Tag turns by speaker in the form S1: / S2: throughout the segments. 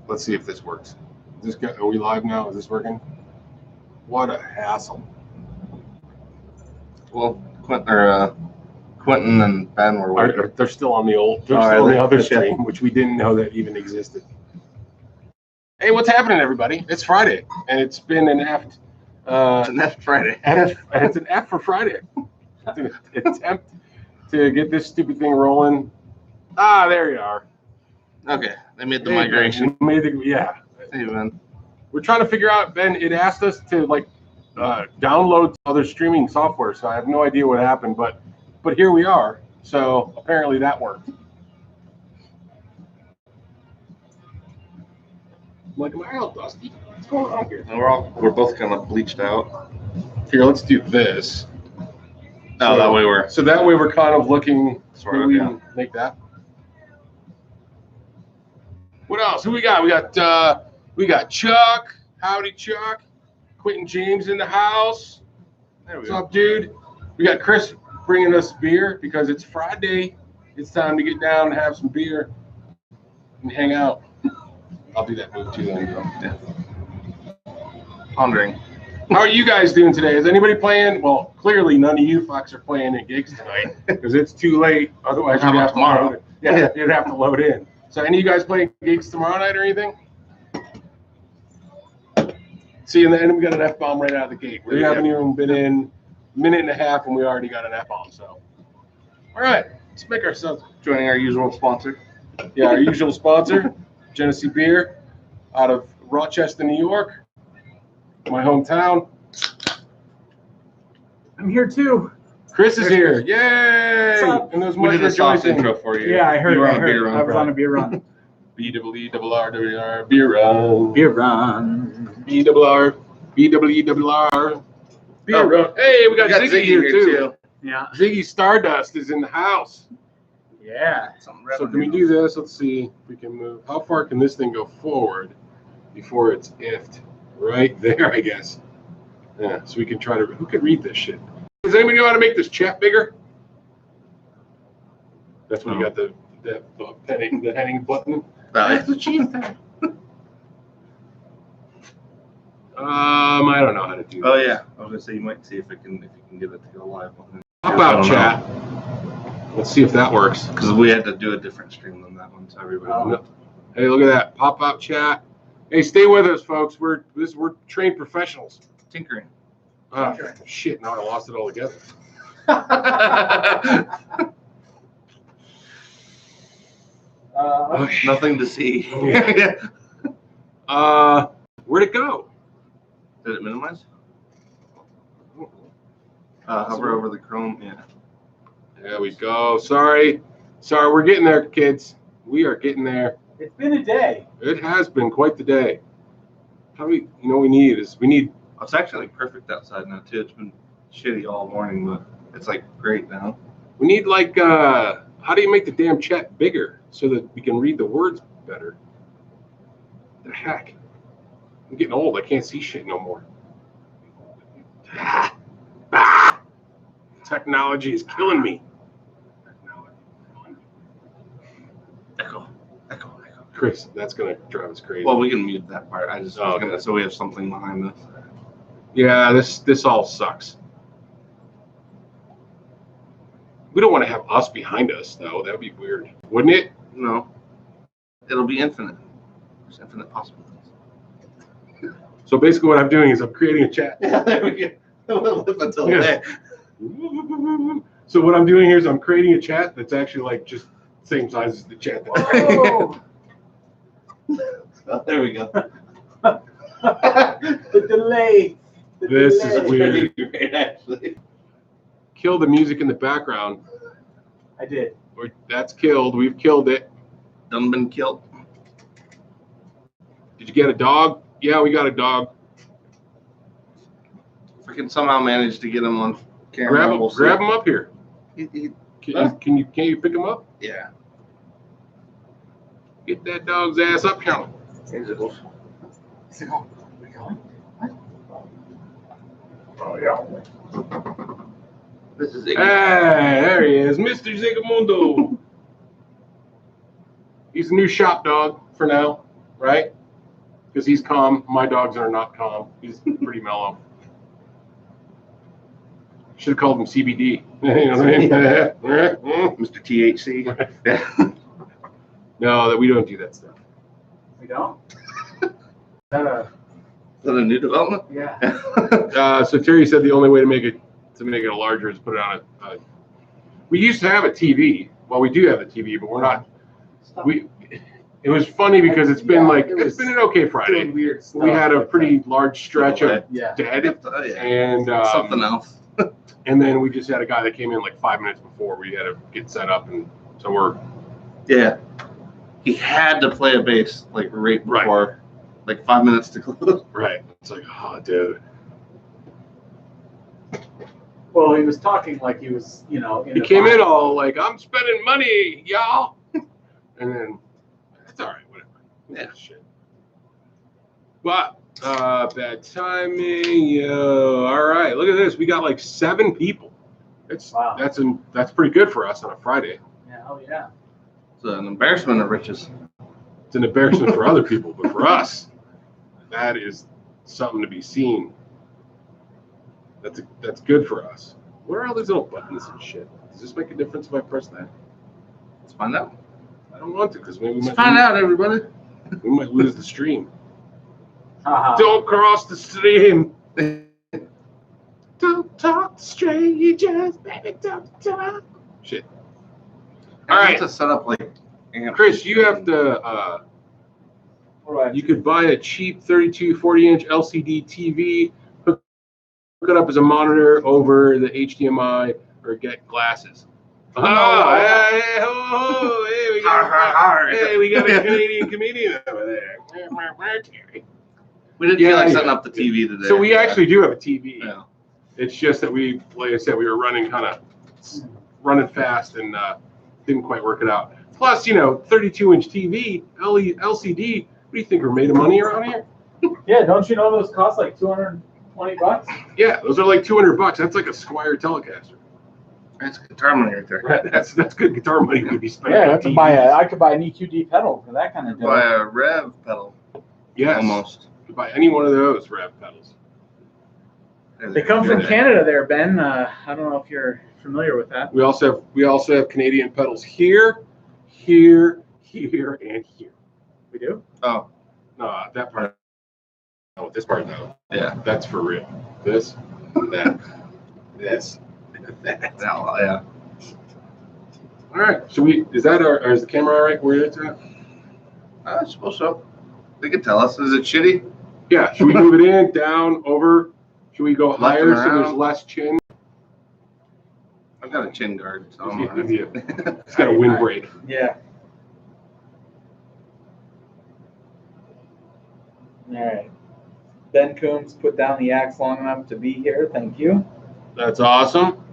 S1: Let's see if this works. Are we live now? Is this working? What a hassle.
S2: Well, Quentin and Ben were working.
S1: They're still on the old. They're still on the other stream, which we didn't know that even existed. Hey, what's happening, everybody? It's Friday, and it's been an F.
S2: It's an F Friday.
S1: It's an F for Friday. It's an attempt to get this stupid thing rolling. Ah, there you are.
S2: Okay, they made the migration.
S1: Yeah.
S2: Hey, man.
S1: We're trying to figure out, Ben, it asked us to download other streaming software, so I have no idea what happened, but here we are. So apparently that worked. I'm like, am I all dusty? What's going on here?
S2: And we're both kind of bleached out.
S1: Here, let's do this.
S2: Oh, that way
S1: we're kind of looking.
S2: Sort of, yeah.
S1: Make that. What else? Who we got? We got Chuck. Howdy, Chuck. Quentin James in the house.
S2: There we
S1: What's up, dude? We got Chris bringing us beer because it's Friday. It's time to get down and have some beer and hang out. I'll do that move too.
S2: Yeah. Pondering.
S1: How are you guys doing today? Is anybody playing? Well, clearly none of you fucks are playing at gigs tonight because it's too late. Otherwise, you'd have to load in. Yeah, you'd have to load in. So, any of you guys playing gigs tomorrow night or anything? See, and then we got an F-bomb right out of the gate. We haven't even been in a minute and a half, and we already got an F-bomb. So, all right, let's make ourselves
S2: Joining our usual sponsor.
S1: Yeah, our usual sponsor, Genesee Beer, out of Rochester, New York, my hometown.
S3: I'm here too.
S1: Chris is here. Yay!
S3: What's up?
S1: And there's
S2: We
S1: much
S2: did a soft
S1: rejoicing.
S2: intro for you.
S3: Yeah, I heard.
S2: You were
S3: I
S2: on a
S3: heard.
S2: beer run.
S3: I was on a beer run.
S1: B-double-E-double-R-W-R, beer run.
S3: Beer run.
S1: B-double-R, B-double-E-double-R, beer run. Hey, we got Ziggy here too.
S3: Yeah.
S1: Ziggy Stardust is in the house.
S3: Yeah.
S1: So can we do this? Let's see if we can move. How far can this thing go forward before it's iffed? Right there, I guess. Yeah, so we can try to. Who could read this shit? Does anybody know how to make this chat bigger? That's when you got the heading button. That's the cheese time. I don't know how to do that.
S2: Oh yeah, I was gonna say you might see if you can get it to go live.
S1: Pop out chat. Let's see if that works.
S2: Because we had to do a different stream than that one, so everybody.
S1: Hey, look at that pop out chat. Hey, stay with us, folks. We're trained professionals.
S2: Tinkering.
S1: Shit! Now I lost it all together.
S2: Nothing to see.
S1: Where'd it go?
S2: Did it minimize? Hover over the Chrome. Yeah.
S1: There we go. Sorry, we're getting there, kids. We are getting there.
S3: It's been a day.
S1: It has been quite the day. We need.
S2: It's actually perfect outside now too. It's been shitty all morning, but it's like great now.
S1: We need how do you make the damn chat bigger so that we can read the words better? The heck? I'm getting old. I can't see shit no more. Technology is killing me.
S2: Echo.
S1: Chris, that's gonna drive us crazy.
S2: Well, we can mute that part. I just was
S1: okay.
S2: gonna, so we have something behind us.
S1: Yeah, this all sucks. We don't want to have us behind us though. That would be weird, wouldn't it?
S2: No. It'll be infinite. There's infinite possibilities.
S1: So basically, what I'm doing is I'm creating a chat.
S2: Yeah, there we go. We'll live until then.
S1: So what I'm doing here is I'm creating a chat that's actually like just same size as the chat.
S3: Oh,
S2: There we go.
S3: the delay.
S1: This is weird.
S2: Great, actually.
S1: Kill the music in the background.
S3: I did.
S1: That's killed. We've killed it.
S2: Done been killed.
S1: Did you get a dog? Yeah, we got a dog.
S2: If I can somehow manage to get him on camera,
S1: Grab him up here.
S2: He,
S1: Can you pick him up?
S2: yeah.
S1: Get that dog's ass up here.
S3: Oh yeah.
S2: This is
S1: Hey, there he is, Mr. Zigamundo. He's the new shop dog for now, right? Because he's calm. My dogs are not calm. He's pretty mellow. Should have called him CBD. You know what I mean?
S2: Mr. THC. Yeah.
S1: No, that we don't do that stuff.
S3: We don't? Is that a,
S2: Is that a new development?
S3: yeah.
S1: So Terry said the only way to make it larger is put it on a. We used to have a TV. Well, we do have a TV, but we're not. It was funny because it's been it's been an okay Friday.
S3: Doing weird stuff.
S1: We had a pretty large stretch of
S3: Yeah.
S1: dead,
S2: Oh, yeah.
S1: and
S2: Something else.
S1: and then we just had a guy that came in like 5 minutes before we had to get set up, and so we're
S2: Yeah. He had to play a bass like right
S1: Right.
S2: before, like 5 minutes to close.
S1: right. It's like, oh, dude.
S3: Well, he was talking like he was, in
S1: He came in all like, I'm spending money, y'all, and then it's all right, whatever.
S2: Yeah.
S1: Shit. But bad timing, yo. All right, look at this. We got like 7 people.
S3: Wow.
S1: That's pretty good for us on a Friday.
S3: Yeah, oh yeah.
S2: It's an embarrassment of riches.
S1: It's an embarrassment for other people, but for us, that is something to be seen. That's good for us. What are all these little buttons and shit? Does this make a difference if I press that?
S2: Let's find out.
S1: I don't want to, because maybe
S2: Let's find out, everybody.
S1: we might lose the stream.
S3: Haha.
S1: Don't cross the stream. Don't talk to strangers, baby. Don't talk. Shit. All
S2: I
S1: right.
S2: have to set up like. amps.
S1: Chris, you have to.
S3: What do I
S1: You
S3: do?
S1: could buy a cheap 32, 40-inch LCD TV, hook it up as a monitor over the HDMI, or get glasses. Oh, hey, ho, ho, hey, we
S2: Har, har, har.
S1: got a Canadian comedian over there.
S2: We didn't feel like setting up the TV today.
S1: So we actually do have a TV.
S2: Yeah.
S1: It's just that we, like I said, we were running fast and didn't quite work it out. Plus, 32-inch TV, LCD. What do you think, we're made of money around here?
S3: Yeah, don't you know those cost like $220?
S1: Yeah, those are like $200. That's like a Squire Telecaster.
S2: That's guitar money right there.
S1: Right, that's good guitar money to be spent.
S3: Yeah,
S1: on
S3: I could
S1: TVs.
S3: I could buy an EQD pedal for that kind of deal.
S2: Buy a rev pedal.
S1: Yes,
S2: Almost.
S1: you could buy any one of those rev pedals.
S3: They come from Canada there, Ben. I don't know if you're familiar with that.
S1: We also have Canadian pedals here, here, and here.
S3: We do?
S2: Oh,
S1: No, that part. No, this part no.
S2: yeah.
S1: That's for real. This, that, this, that.
S2: No, yeah.
S1: All right. Is the camera all right where it's at?
S2: I suppose so. They can tell us. Is it shitty?
S1: Yeah. Should we move it in, down, over? Should we go
S2: Left
S1: higher
S2: and
S1: so there's
S2: around?
S1: less chin?
S2: I've got a chin guard. So I'm
S1: It's got a windbreak.
S3: Yeah. All right. Ben Coombs put down the axe long enough to be here. Thank you.
S1: That's awesome.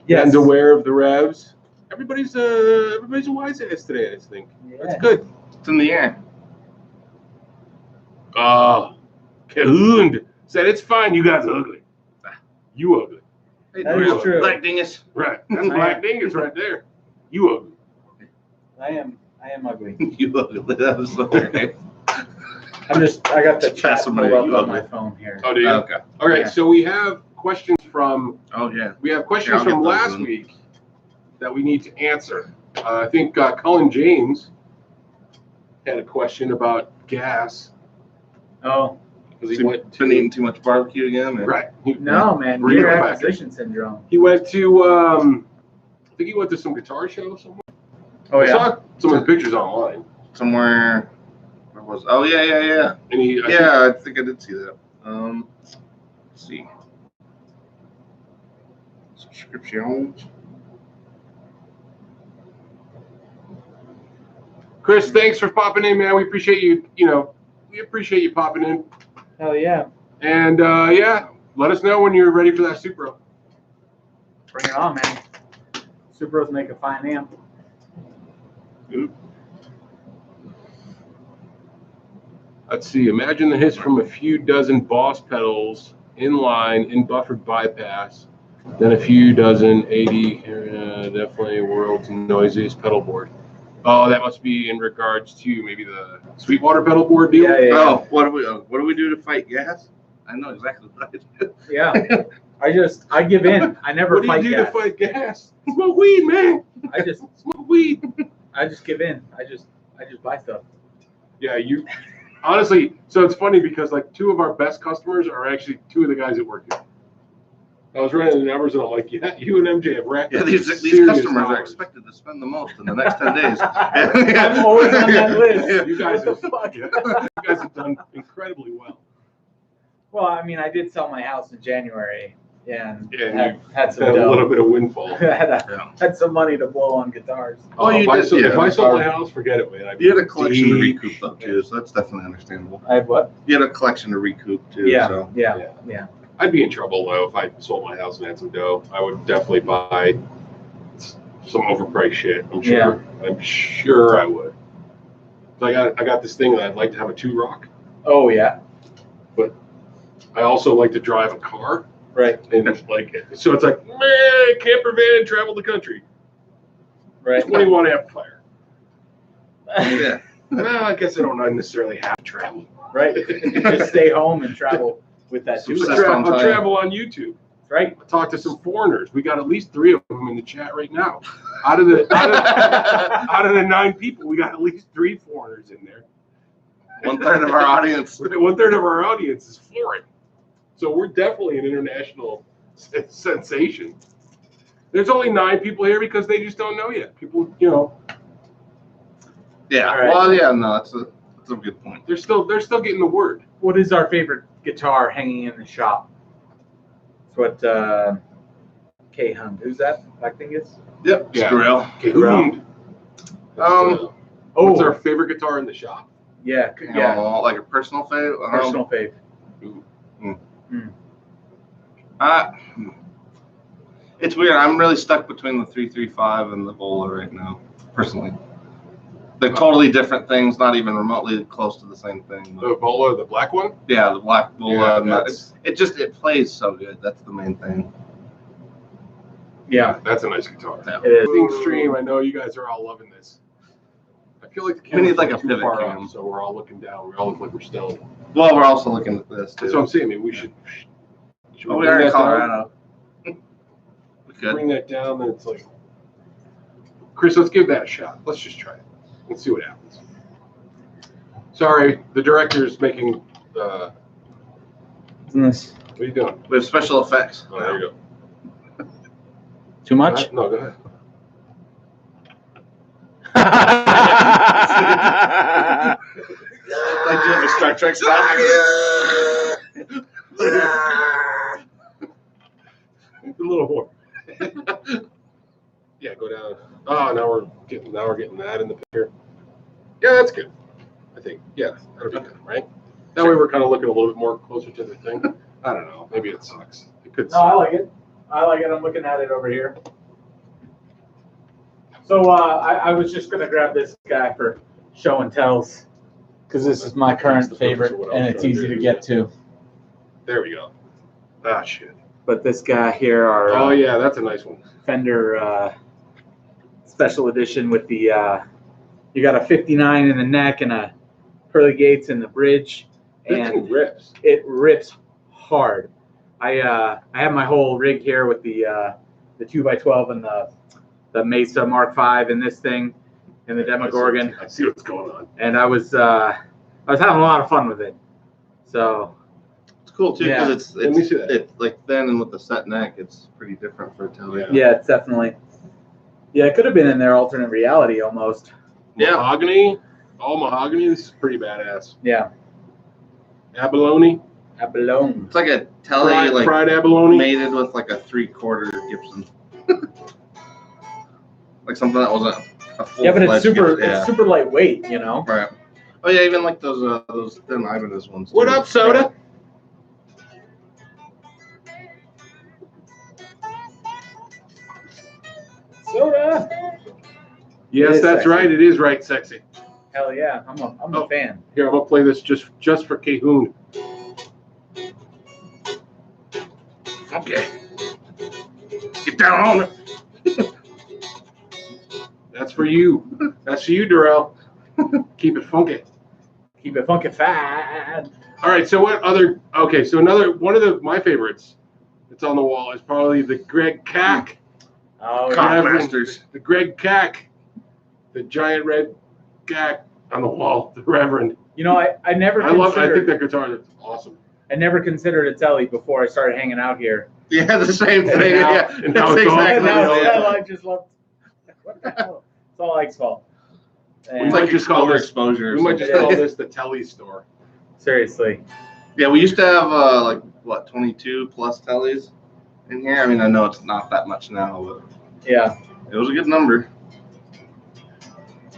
S3: Yes.
S1: And aware of the revs. Everybody's a wise ass today, I think.
S3: Yeah.
S1: That's good.
S2: It's in the air.
S1: Kahund said it's fine. You guys are ugly. You ugly.
S2: Hey,
S3: That
S1: is
S3: true.
S2: Black dingus.
S1: Right. That's Black Dingus right there. You ugly.
S3: I am ugly.
S2: You ugly. That was so weird.
S3: I got the chat
S2: Pass
S3: pulled
S2: somebody,
S3: up
S2: you
S3: on my
S2: ugly.
S3: phone here.
S1: Oh, do you?
S2: Okay.
S1: All right.
S3: Yeah.
S1: So we have questions from
S2: Oh, yeah.
S1: Here, I'll
S2: get
S1: from
S2: those
S1: last
S2: in.
S1: week that we need to answer. I think Cullen James had a question about gas
S3: Oh,
S1: because
S2: Has he been eating too much barbecue again? Or?
S1: right.
S3: no, man.
S1: Burrito
S3: Gear
S1: packer.
S3: acquisition syndrome.
S1: He went to I think he went to some guitar show somewhere.
S3: Oh,
S1: I
S3: yeah.
S1: saw some of the pictures online,
S2: Somewhere. Where was? Oh, yeah.
S1: and he
S2: I think I did see that. Let's see. Subscriptions.
S1: Chris, thanks for popping in, man. We appreciate you. We appreciate you popping in,
S3: Hell yeah.
S1: and yeah, let us know when you're ready for that Supro.
S3: Bring it on, man. Supros make a fine amp.
S1: Let's see. Imagine the hiss from a few dozen Boss pedals in line in buffered bypass, then a few dozen 80. Definitely world's noisiest pedal board. Oh, that must be in regards to maybe the Sweetwater pedal board deal.
S3: Yeah, yeah.
S2: Oh, what do we do to fight gas? I know exactly what I do.
S3: Yeah. I give in. I never
S1: What do you
S3: fight
S1: do
S3: gas.
S1: to fight gas? Smoke weed, man.
S3: I just
S1: Smoke weed.
S3: give in. I just buy stuff.
S1: Yeah, you. Honestly, so it's funny because like 2 of our best customers are actually 2 of the guys that work here. I was running the numbers and I'm like, yeah, you and MJ have racked
S2: Yeah,
S1: up
S2: these
S1: serious
S2: customers are
S1: hours.
S2: expected to spend the most in the next 10 days.
S3: I'm always on that list.
S1: You guys
S3: What the fuck?
S1: you guys have done incredibly well.
S3: Well, I mean, I did sell my house in January and
S1: Yeah,
S3: had some
S1: Had a little
S3: dough.
S1: bit of windfall.
S3: had some money to blow on guitars.
S2: Oh, you
S1: if I
S2: did,
S1: sold,
S2: yeah.
S1: if I sold my house, forget it, man.
S2: You had a collection to
S1: Deep.
S2: recoup though too, so that's definitely understandable.
S3: I had what?
S2: You had a collection to recoup too.
S3: Yeah,
S2: So.
S3: yeah.
S1: I'd be in trouble though if I sold my house and had some dough. I would definitely buy some overpriced shit. I'm sure.
S3: Yeah.
S1: I'm sure I would. So I got this thing that I'd like to have a 2 rock.
S3: Oh yeah.
S1: I also like to drive a car.
S3: Right.
S1: And it's like, so it's like, man, camper van, travel the country.
S3: Right.
S1: 21 amplifier.
S2: Yeah.
S1: Well, I guess I don't necessarily have to travel.
S3: Right. Just stay home and travel with that too.
S2: Some system.
S1: I'll travel on YouTube.
S3: Right.
S1: I'll talk to some foreigners. We got at least 3 of them in the chat right now. Out of the 9 people, we got at least 3 foreigners in there.
S2: 1/3 of our audience.
S1: 1/3 of our audience is foreign. So we're definitely an international sensation. There's only 9 people here because they just don't know yet. People,
S2: Yeah.
S3: All right.
S2: Well, yeah. No, that's a good point.
S1: they're still getting the word.
S3: What is our favorite guitar hanging in the shop? It's what K Hunt. Who's that? I think it's.
S2: Yep.
S1: Yeah.
S2: Skrill.
S1: Okay,
S3: Right.
S1: what's our favorite guitar in the shop?
S3: Yeah. Yeah.
S2: Like a personal favorite.
S3: Personal fave.
S2: It's weird. I'm really stuck between the 335 and the Vola right now, personally. They're totally different things, not even remotely close to the same thing.
S1: The Vola, the black one?
S2: Yeah, the black Vola.
S1: Yeah, that's-
S2: it plays so good. That's the main thing.
S3: Yeah.
S1: That's a nice guitar.
S2: Yeah.
S3: It is.
S1: Being stream, I know you guys are all loving this. I feel like the
S2: We need
S1: camera's
S2: like a
S1: too
S2: pivot
S1: far
S2: cam.
S1: up, so we're all looking down. We all look like we're stoned.
S2: Well, we're also looking at this too.
S1: That's what I'm saying. I mean, we should
S2: Oh, we
S1: bring
S2: are in
S1: that down?
S2: Colorado. We could.
S1: Bring that down, then it's like, Chris, let's give that a shot. Let's just try it. Let's see what happens. Sorry, the director's making. What
S3: Isn't this
S1: are you doing?
S2: We have special effects.
S1: Oh, there you go.
S3: too much?
S1: No, go ahead.
S2: Like doing the Star Trek stuff.
S1: A little more. Yeah, go down. Oh, now we're getting that in the picture. Yeah, that's good. I think. Yeah, that'll be good, right? That way we're kind of looking a little bit more closer to the thing. I don't know. Maybe it sucks. It could
S3: No, I
S1: suck.
S3: like it. I'm looking at it over here. So I was just gonna grab this guy for show and tells because this is my current favorite and it's easy to get to.
S1: There we go. Ah, shit.
S3: But this guy here, our
S1: Oh, yeah, that's a nice one.
S3: Fender special edition with the you got a 59 in the neck and a pearly gates in the bridge,
S1: That thing
S3: and
S1: rips.
S3: it rips hard. I have my whole rig here with the 2x12 and the Mesa Mark V and this thing and the Demogorgon,
S1: I see what's going on.
S3: and I was having a lot of fun with it. So
S2: It's cool too
S3: Yeah.
S2: because
S1: Let me see that.
S2: it's like thin and with the set neck, it's pretty different for a tail.
S3: yeah, it's definitely it could have been in their alternate reality almost.
S2: Yeah.
S1: Mahogany. All mahogany. This is pretty badass.
S3: Yeah,
S1: Abalone.
S3: abalone.
S2: It's like a telly, like
S1: fried abalone.
S2: mated with like a 3/4 Gibson. Like something that wasn't a full.
S3: Yeah, but it's super
S2: Gibson.
S3: it's super lightweight, you know.
S2: Right. Oh yeah, even like those thin Ibanez ones.
S1: What
S2: too.
S1: up, Soda?
S3: Soda.
S1: Yes,
S3: is
S1: that's
S3: sexy.
S1: right. It is right, sexy.
S3: Hell yeah, I'm a
S1: Oh.
S3: fan.
S1: Here, I'm gonna play this just for Cahoon.
S2: Okay. Get down on it.
S1: That's for you. That's for you, Darrell. Keep it funky.
S3: Keep it funky fat.
S1: All right. So what other? Okay. So another one of my favorites that's on the wall is probably the Greg Cack.
S3: Oh,
S2: Cock
S3: yeah.
S2: Masters.
S1: The Greg Cack, the giant red cack on the wall. The Reverend.
S3: You know, I never
S1: I love. I think
S3: considered.
S1: that guitar is awesome.
S3: I never considered a telly before I started hanging out here.
S2: Yeah, the same
S3: And
S2: thing.
S3: now-
S2: Yeah,
S1: and now
S2: that's
S1: it's all-
S3: And
S2: exactly
S3: now
S1: Yeah.
S3: it's I just love. What the hell? It's all Ike's fault.
S1: We
S3: And
S2: It's
S1: might
S2: like
S1: just
S2: your
S1: call
S2: color
S1: this-
S2: exposure.
S1: We might just call this the Telly store.
S3: seriously,
S2: Yeah, we used to have like what 22 plus tellies in here. I mean, I know it's not that much now, but
S3: yeah.
S2: it was a good number.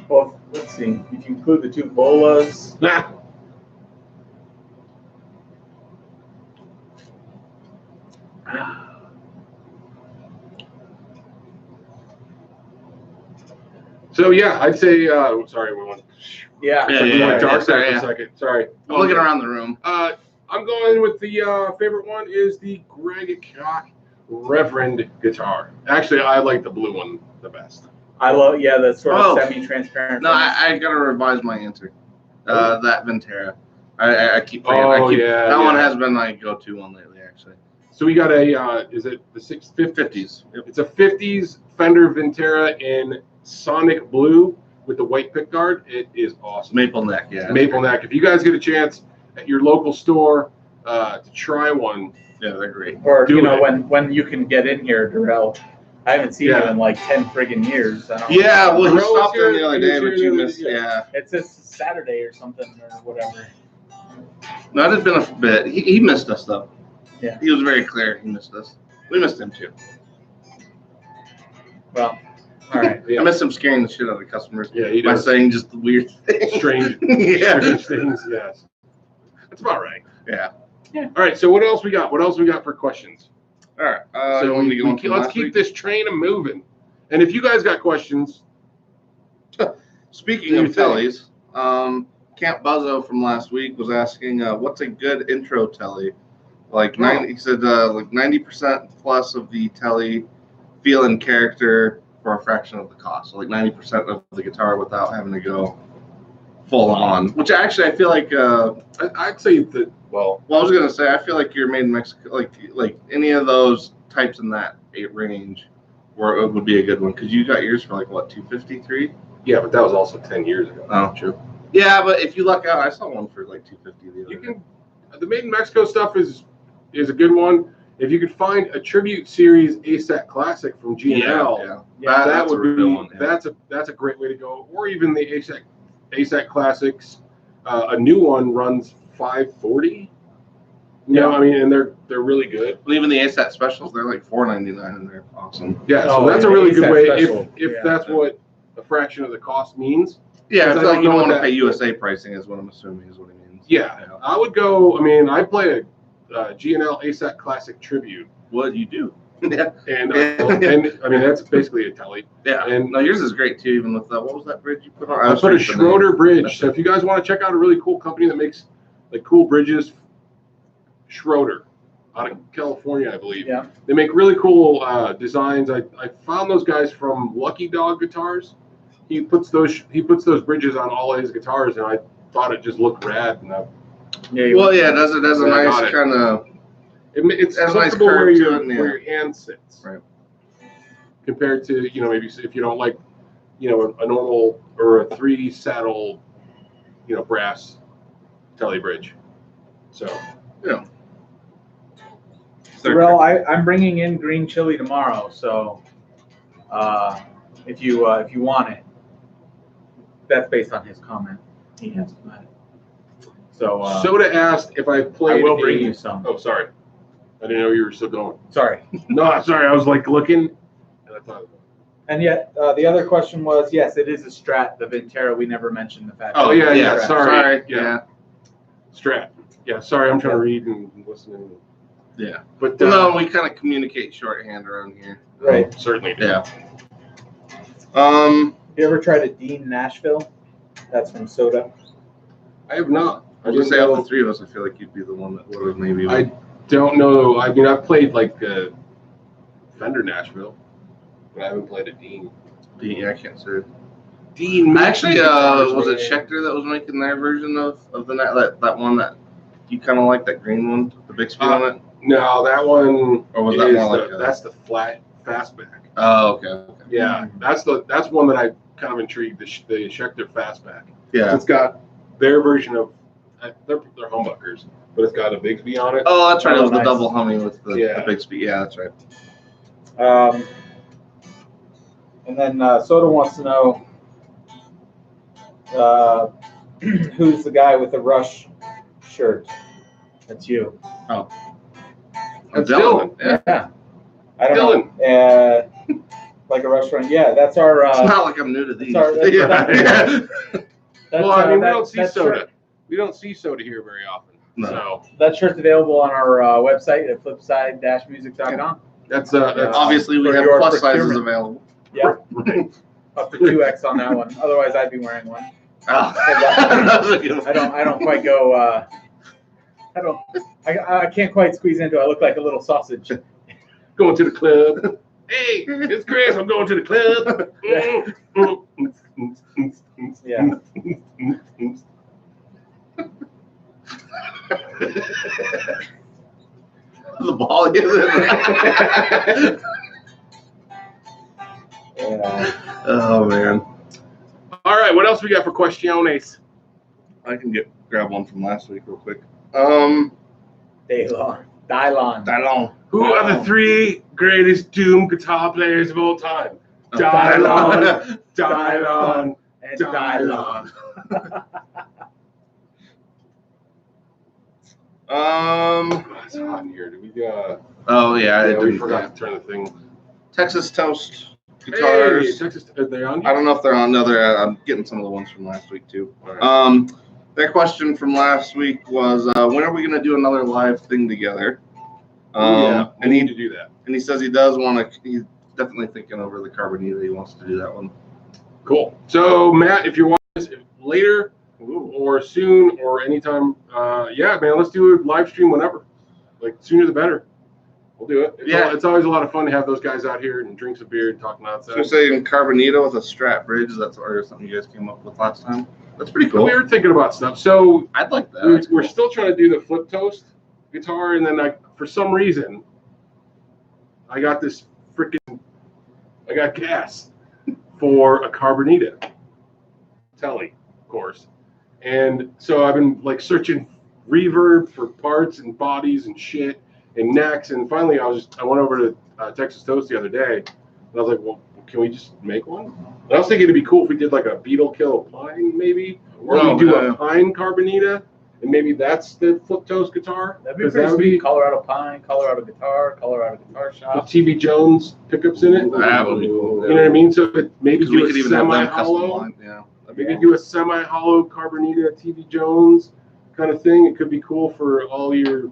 S3: Well, let's see. If you include the two bolas,
S1: Nah. So yeah, I'd say. Sorry, we went.
S3: yeah.
S2: Yeah,
S1: We went dark
S2: sorry,
S1: there
S2: yeah.
S1: for a second. Sorry.
S2: I'm looking around the room.
S1: I'm going with the favorite one is the Greg Koch Reverend guitar. Actually, I like the blue one the best.
S3: I love, yeah, the sort of
S2: Oh.
S3: semi-transparent.
S2: No,
S3: finish.
S2: I gotta revise my answer. That Ventera. I keep forgetting.
S1: Oh,
S2: that one
S1: yeah.
S2: has been my go-to one lately, actually.
S1: So we got a. Is it the 650s?
S2: 50s. Yep.
S1: It's a 50s Fender Ventera in Sonic Blue with the white pickguard. It is awesome.
S2: Maple neck, yeah.
S1: Maple neck. If you guys get a chance at your local store to try one,
S2: Yeah, they're great.
S3: Or
S1: Do
S3: you know,
S1: it.
S3: when you can get in here, Darrell. I haven't seen
S1: Yeah.
S3: you in like 10 friggin' years. I don't
S2: Yeah, well, he
S1: Rose
S2: stopped in
S1: here,
S2: the other
S1: he
S2: day,
S1: was
S2: but
S1: here
S2: you
S1: the other
S2: missed.
S1: day.
S2: Yeah.
S3: It's just Saturday or something or whatever.
S2: No, it has been a bit. He missed us though.
S3: Yeah.
S2: He was very clear. He missed us. We missed him too.
S3: Well, all right.
S1: Yeah.
S2: I missed him scaring the shit out of customers
S1: Yeah, he
S2: by
S1: does.
S2: saying just the weird things.
S1: Strange,
S2: Yeah.
S1: strange things. Yes, that's about right.
S2: Yeah.
S1: All right. So what else we got? What else we got for questions?
S2: All right.
S1: So
S2: you want me to go on from
S1: let's
S2: last
S1: keep
S2: week?
S1: this train a moving. And if you guys got questions,
S2: Speaking
S1: Do
S2: of
S1: you think?
S2: tellies, Camp Buzzo from last week was asking, what's a good intro telly? Like
S1: Oh.
S2: 90, he said, like 90% plus of the telly feel and character for a fraction of the cost. So like 90% of the guitar without having to go full on. Which actually I feel like,
S1: I'd say that. Well,
S2: well, I was gonna say I feel like you're made in Mexico. Like any of those types in that range, where it would be a good one because you got yours for like what 253.
S1: yeah, but that was also 10 years ago.
S2: Oh, true. Yeah, but if you luck out, I saw one for like 250 the other
S1: You
S2: day.
S1: can. The Made in Mexico stuff is a good one. If you could find a tribute series ASAC Classic from G&L,
S2: Yeah.
S3: Yeah,
S1: that
S2: that's
S1: would
S2: a
S1: be
S2: real one. Yeah.
S1: that's a great way to go. Or even the ASAC Classics. A new one runs 540. You know,
S3: Yeah.
S1: I mean, and they're really good.
S2: But even the ASAT specials, they're like $4.99 and they're awesome.
S1: Yeah, so
S3: Oh,
S1: that's a
S3: yeah,
S1: really good
S3: ASAC
S1: way
S3: special.
S1: if
S3: Yeah.
S1: that's what a fraction of the cost means.
S2: Yeah, I
S1: Because I
S2: feel like
S1: don't
S2: you
S1: know
S2: don't
S1: what
S2: want to
S1: that-
S2: pay USA pricing, is what I'm assuming is what he means.
S1: Yeah, I would go. I mean, I play a G&L ASAC Classic tribute,
S2: What you do? Yeah.
S1: and
S2: Yeah.
S1: and I mean that's basically a telly.
S2: Yeah.
S1: And-
S2: No, yours is great too. Even with what was that bridge you put on?
S1: I put a
S2: forgetting the name.
S1: Schroeder bridge. So if you guys want to check out a really cool company that makes like cool bridges, Schroeder, out of California, I believe.
S3: Yeah.
S1: They make really cool designs. I found those guys from Lucky Dog Guitars. He puts those bridges on all of his guitars, and I thought it just looked rad. And
S3: Yeah.
S2: Well, yeah, it has a
S1: Yeah, I
S2: nice
S1: got it.
S2: kind of.
S1: it's
S2: It has a nice
S1: comfortable
S2: curve
S1: where
S2: to
S1: your
S2: it, yeah.
S1: where your hand sits.
S2: Right.
S1: Compared to maybe if you don't like a normal or a 3 saddle brass telly bridge. So
S2: Yeah.
S3: Well, I'm bringing in green chili tomorrow, so if you want it, that's based on his comment. He has that. So
S1: Soda asked if I
S3: I
S1: played.
S3: will bring you some.
S1: Oh, sorry. I didn't know you were still going.
S3: Sorry.
S1: No, sorry. I was like looking, and I thought.
S3: And yet the other question was, yes, it is a Strat, the Ventera. We never mentioned the fact.
S1: Oh, yeah,
S3: Strat.
S1: sorry.
S2: Yeah.
S1: Yeah. Strat. Yeah, sorry. I'm trying to read and listen.
S2: Yeah.
S1: But
S2: Well, no, we kind of communicate shorthand around here.
S3: Right.
S1: certainly do.
S2: Yeah.
S3: You ever tried a Dean Nashville? That's from Soda.
S1: I have not.
S2: I was gonna say, of the three of us, I feel like you'd be the one that would have maybe.
S1: I don't know. I mean, I've played like Fender Nashville, but I haven't played a Dean.
S2: Yeah, I can't say.
S1: Dean
S2: Actually,
S1: guitars,
S2: was it
S1: man.
S2: Schecter that was making their version of that one that you kind of like, that green one, the Bixby on it?
S1: No, that one
S2: Or was that
S1: is
S2: more like
S1: that's the flat fastback.
S2: Oh, okay.
S1: Yeah, that's one that I kind of intrigued. The Schecter fastback.
S2: Yeah.
S1: It's got their version of they're humbuckers, but it's got a Bigsby on it.
S2: Oh, that's right. It was the
S3: Nice.
S2: double humming with the
S1: Yeah.
S2: Bixby. Yeah, that's right.
S3: And then Soda wants to know who's the guy with the Rush shirt. That's you.
S2: Oh.
S1: That's
S2: Dylan.
S1: Dylan.
S2: Yeah.
S3: I don't know. Like a restaurant. Yeah, that's our.
S2: It's not like I'm new to these.
S3: That's
S1: Well, I mean, we don't see
S3: that
S1: Soda.
S3: shirt-
S1: We don't see Soda here very often.
S2: No.
S1: So
S3: That shirt's available on our website at flipside-music.com.
S1: that's
S2: Obviously, we
S3: For
S2: have
S3: your
S2: plus sizes
S3: procurement.
S2: available.
S3: Yeah,
S1: right.
S3: up to 2X on that one. Otherwise, I'd be wearing one.
S2: Oh. That was a good one.
S3: I don't quite go. I can't quite squeeze into it. I look like a little sausage.
S1: Going to the club. Hey, it's Chris. I'm going to the club.
S3: Yeah.
S2: The ball is in.
S3: Yeah.
S2: Oh man,
S1: All right, what else we got for questiones?
S2: I can grab one from last week real quick.
S3: Dylon.
S2: Dylon.
S1: Who are the three greatest Doom guitar players of all time?
S2: Dylon.
S1: Dylon,
S3: And
S1: Dylon. It's hot in here. Did we?
S2: Oh yeah,
S1: Yeah, we
S2: yeah.
S1: forgot to turn the thing.
S2: Texas Toast guitars.
S1: Hey, Texas, are they on?
S2: I don't know if they're on another. I'm getting some of the ones from last week too.
S1: All right.
S2: Their question from last week was, when are we going to do another live thing together?
S1: Yeah, we
S2: and
S1: need to do that.
S2: he says he does want to. He's definitely thinking over the Carbonita. He wants to do that one.
S1: Cool. So Matt, if you're watching this later or soon or anytime, yeah, man, let's do a live stream whenever. Like sooner the better. We'll do it. It's always a lot of fun to have those guys out here and drink some beer and talk
S2: I was
S1: nonsense.
S2: saying Carbonita with a Strat bridge. That's or something you guys came up with last time. That's pretty cool.
S1: We were thinking about stuff. So
S2: I'd like that.
S1: we're still trying to do the flip toast guitar, and then for some reason, I got gas for a Carbonita telly, of course. And so I've been like searching reverb for parts and bodies and shit and necks, and finally I went over to Texas Toast the other day, and I was like, well, can we just make one? And I was thinking it'd be cool if we did like a Beetle Kill Pine maybe, or we do a Pine Carbonita, and maybe that's the flip toast guitar.
S3: That'd be pretty sweet. Colorado Pine, Colorado Guitar
S1: With
S3: Shop.
S1: TV Jones pickups in it.
S2: That would be cool.
S1: You know what I mean? So maybe
S2: Because we
S1: do
S2: could
S1: a
S2: even have them custom
S1: semi-hollow.
S2: line. Yeah.
S1: Maybe do a semi-hollow Carbonita TV Jones kind of thing. It could be cool for all your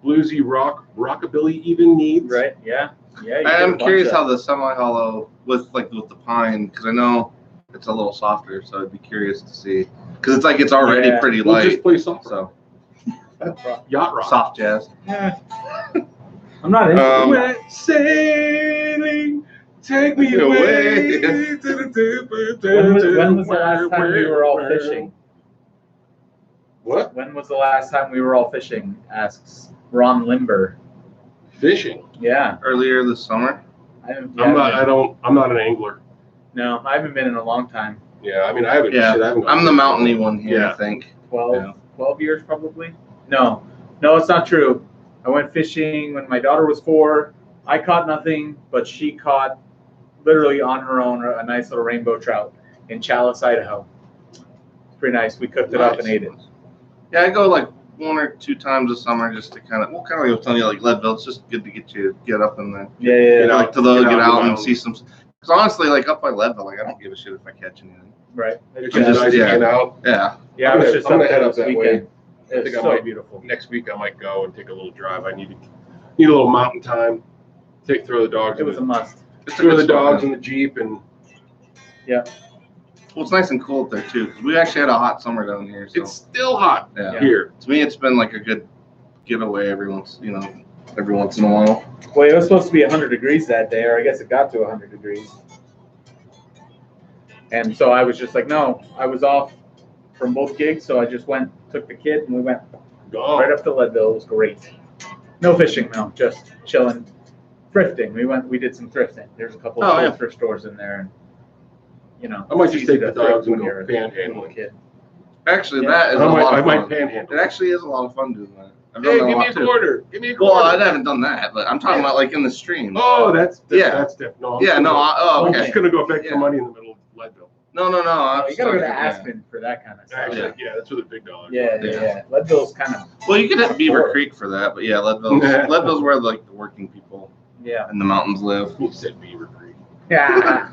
S1: bluesy rockabilly even needs.
S3: Right? Yeah. Yeah.
S2: I'm curious how the semi-hollow with the pine, because I know it's a little softer, so I'd be curious to see. Because it's already pretty
S1: We'll
S2: light.
S1: just play soft
S2: So
S1: yacht rock.
S2: soft jazz.
S3: Yeah. I'm not into
S1: Wet sailing, take me away to the
S3: When was the last time we were all fishing?
S1: What?
S3: When was the last time we were all fishing? Asks Ron Limber.
S1: Fishing.
S3: Yeah.
S2: Earlier this summer.
S1: I'm not an angler.
S3: No, I haven't been in a long time.
S1: Yeah, I mean I haven't.
S2: Yeah,
S1: Shit, I haven't
S2: I'm the
S1: gone
S2: mountainy
S1: fishing.
S2: one here,
S1: Yeah.
S2: I think.
S3: 12 years probably. No, it's not true. I went fishing when my daughter was 4. I caught nothing, but she caught literally on her own a nice little rainbow trout in Chalice, Idaho. Pretty nice. We cooked it up and ate it.
S2: Yeah, I go like 1 or 2 times a summer just to kind of like I was telling you, like Leadville. It's just good to get up in there.
S3: Yeah.
S1: Get
S2: Like
S1: out-
S2: get out and
S1: mountain.
S2: see some. Because honestly, like up by Leadville, like I don't give a shit if I catch anything.
S3: Right.
S1: It's
S2: Yeah.
S1: just nice to get out.
S2: Yeah.
S3: Yeah, I
S1: I'm
S3: was
S1: gonna-
S3: just
S1: I'm gonna
S3: up
S1: head
S3: there
S1: up
S3: this
S1: that
S3: weekend.
S1: I
S3: It's
S1: think I
S3: so
S1: might-
S3: beautiful.
S1: Next week I might go and take a little drive. I need a little mountain time. Throw the dogs.
S3: It was a must.
S1: Throw the dogs in the Jeep and.
S3: Yeah.
S2: Well, it's nice and cool up there too. 'Cause we actually had a hot summer down here. So
S1: It's still hot
S2: yeah.
S1: here.
S2: To me, it's been like a good getaway every once in a while.
S3: Well, it was supposed to be 100 degrees that day, or I guess it got to 100 degrees. And so I was just like, no, I was off from both gigs, so I just took the kid, and we went
S1: Gone.
S3: right up to Leadville. It was great. No fishing, no, just chilling, thrifting. We did some thrifting. There's a couple of cool thrift stores in there, and
S1: I might
S3: it's
S1: just
S3: easy
S1: take
S3: to
S1: the dogs
S3: thrift
S1: and
S3: when
S1: go
S3: you're a little
S1: panhandling.
S3: kid.
S2: Actually,
S3: Yeah.
S2: that is
S1: I
S2: a lot
S1: might
S2: of fun.
S1: panhandle.
S2: It actually is a lot of fun doing that. I've done
S1: Hey,
S2: that a
S1: give me
S2: lot
S1: a
S2: too.
S1: quarter. Give me a
S2: Well,
S1: quarter.
S2: I haven't done that, but I'm talking about like in the stream.
S1: Oh, that's
S2: Yeah.
S1: different. No,
S2: Yeah, no,
S1: I'm
S2: okay.
S1: just gonna go beg for
S2: Yeah.
S1: money in the middle of Leadville.
S2: No.
S3: You gotta go to
S2: Yeah.
S3: Aspen for that kind of stuff.
S1: Actually, yeah, that's where the big dollars.
S3: Yeah. Leadville's kind of
S2: Well, you could hit Beaver
S3: Florida.
S2: Creek for that, but yeah, Leadville's where like the working people
S3: yeah.
S2: in the mountains live.
S1: You said Beaver Creek.
S3: Yeah.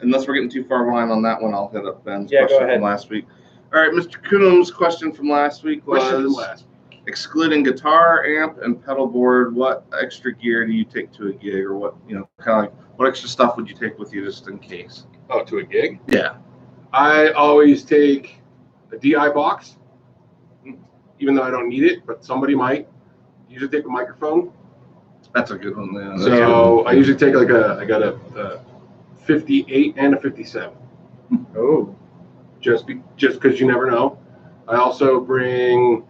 S2: Unless we're getting too far behind on that one, I'll hit up Ben's
S3: Yeah, go
S2: question
S3: ahead.
S2: from last week. All right, Mr. Coombs' question from last week was, excluding guitar, amp, and pedal board, what extra gear do you take to a gig, or what kind of like what extra stuff would you take with you just in case?
S1: Oh, to a gig?
S2: Yeah.
S1: I always take a DI box, even though I don't need it, but somebody might. Usually take a microphone.
S2: That's a good one, man.
S1: So I usually take I got a 58 and a 57.
S3: Oh.
S1: Just because you never know. I also bring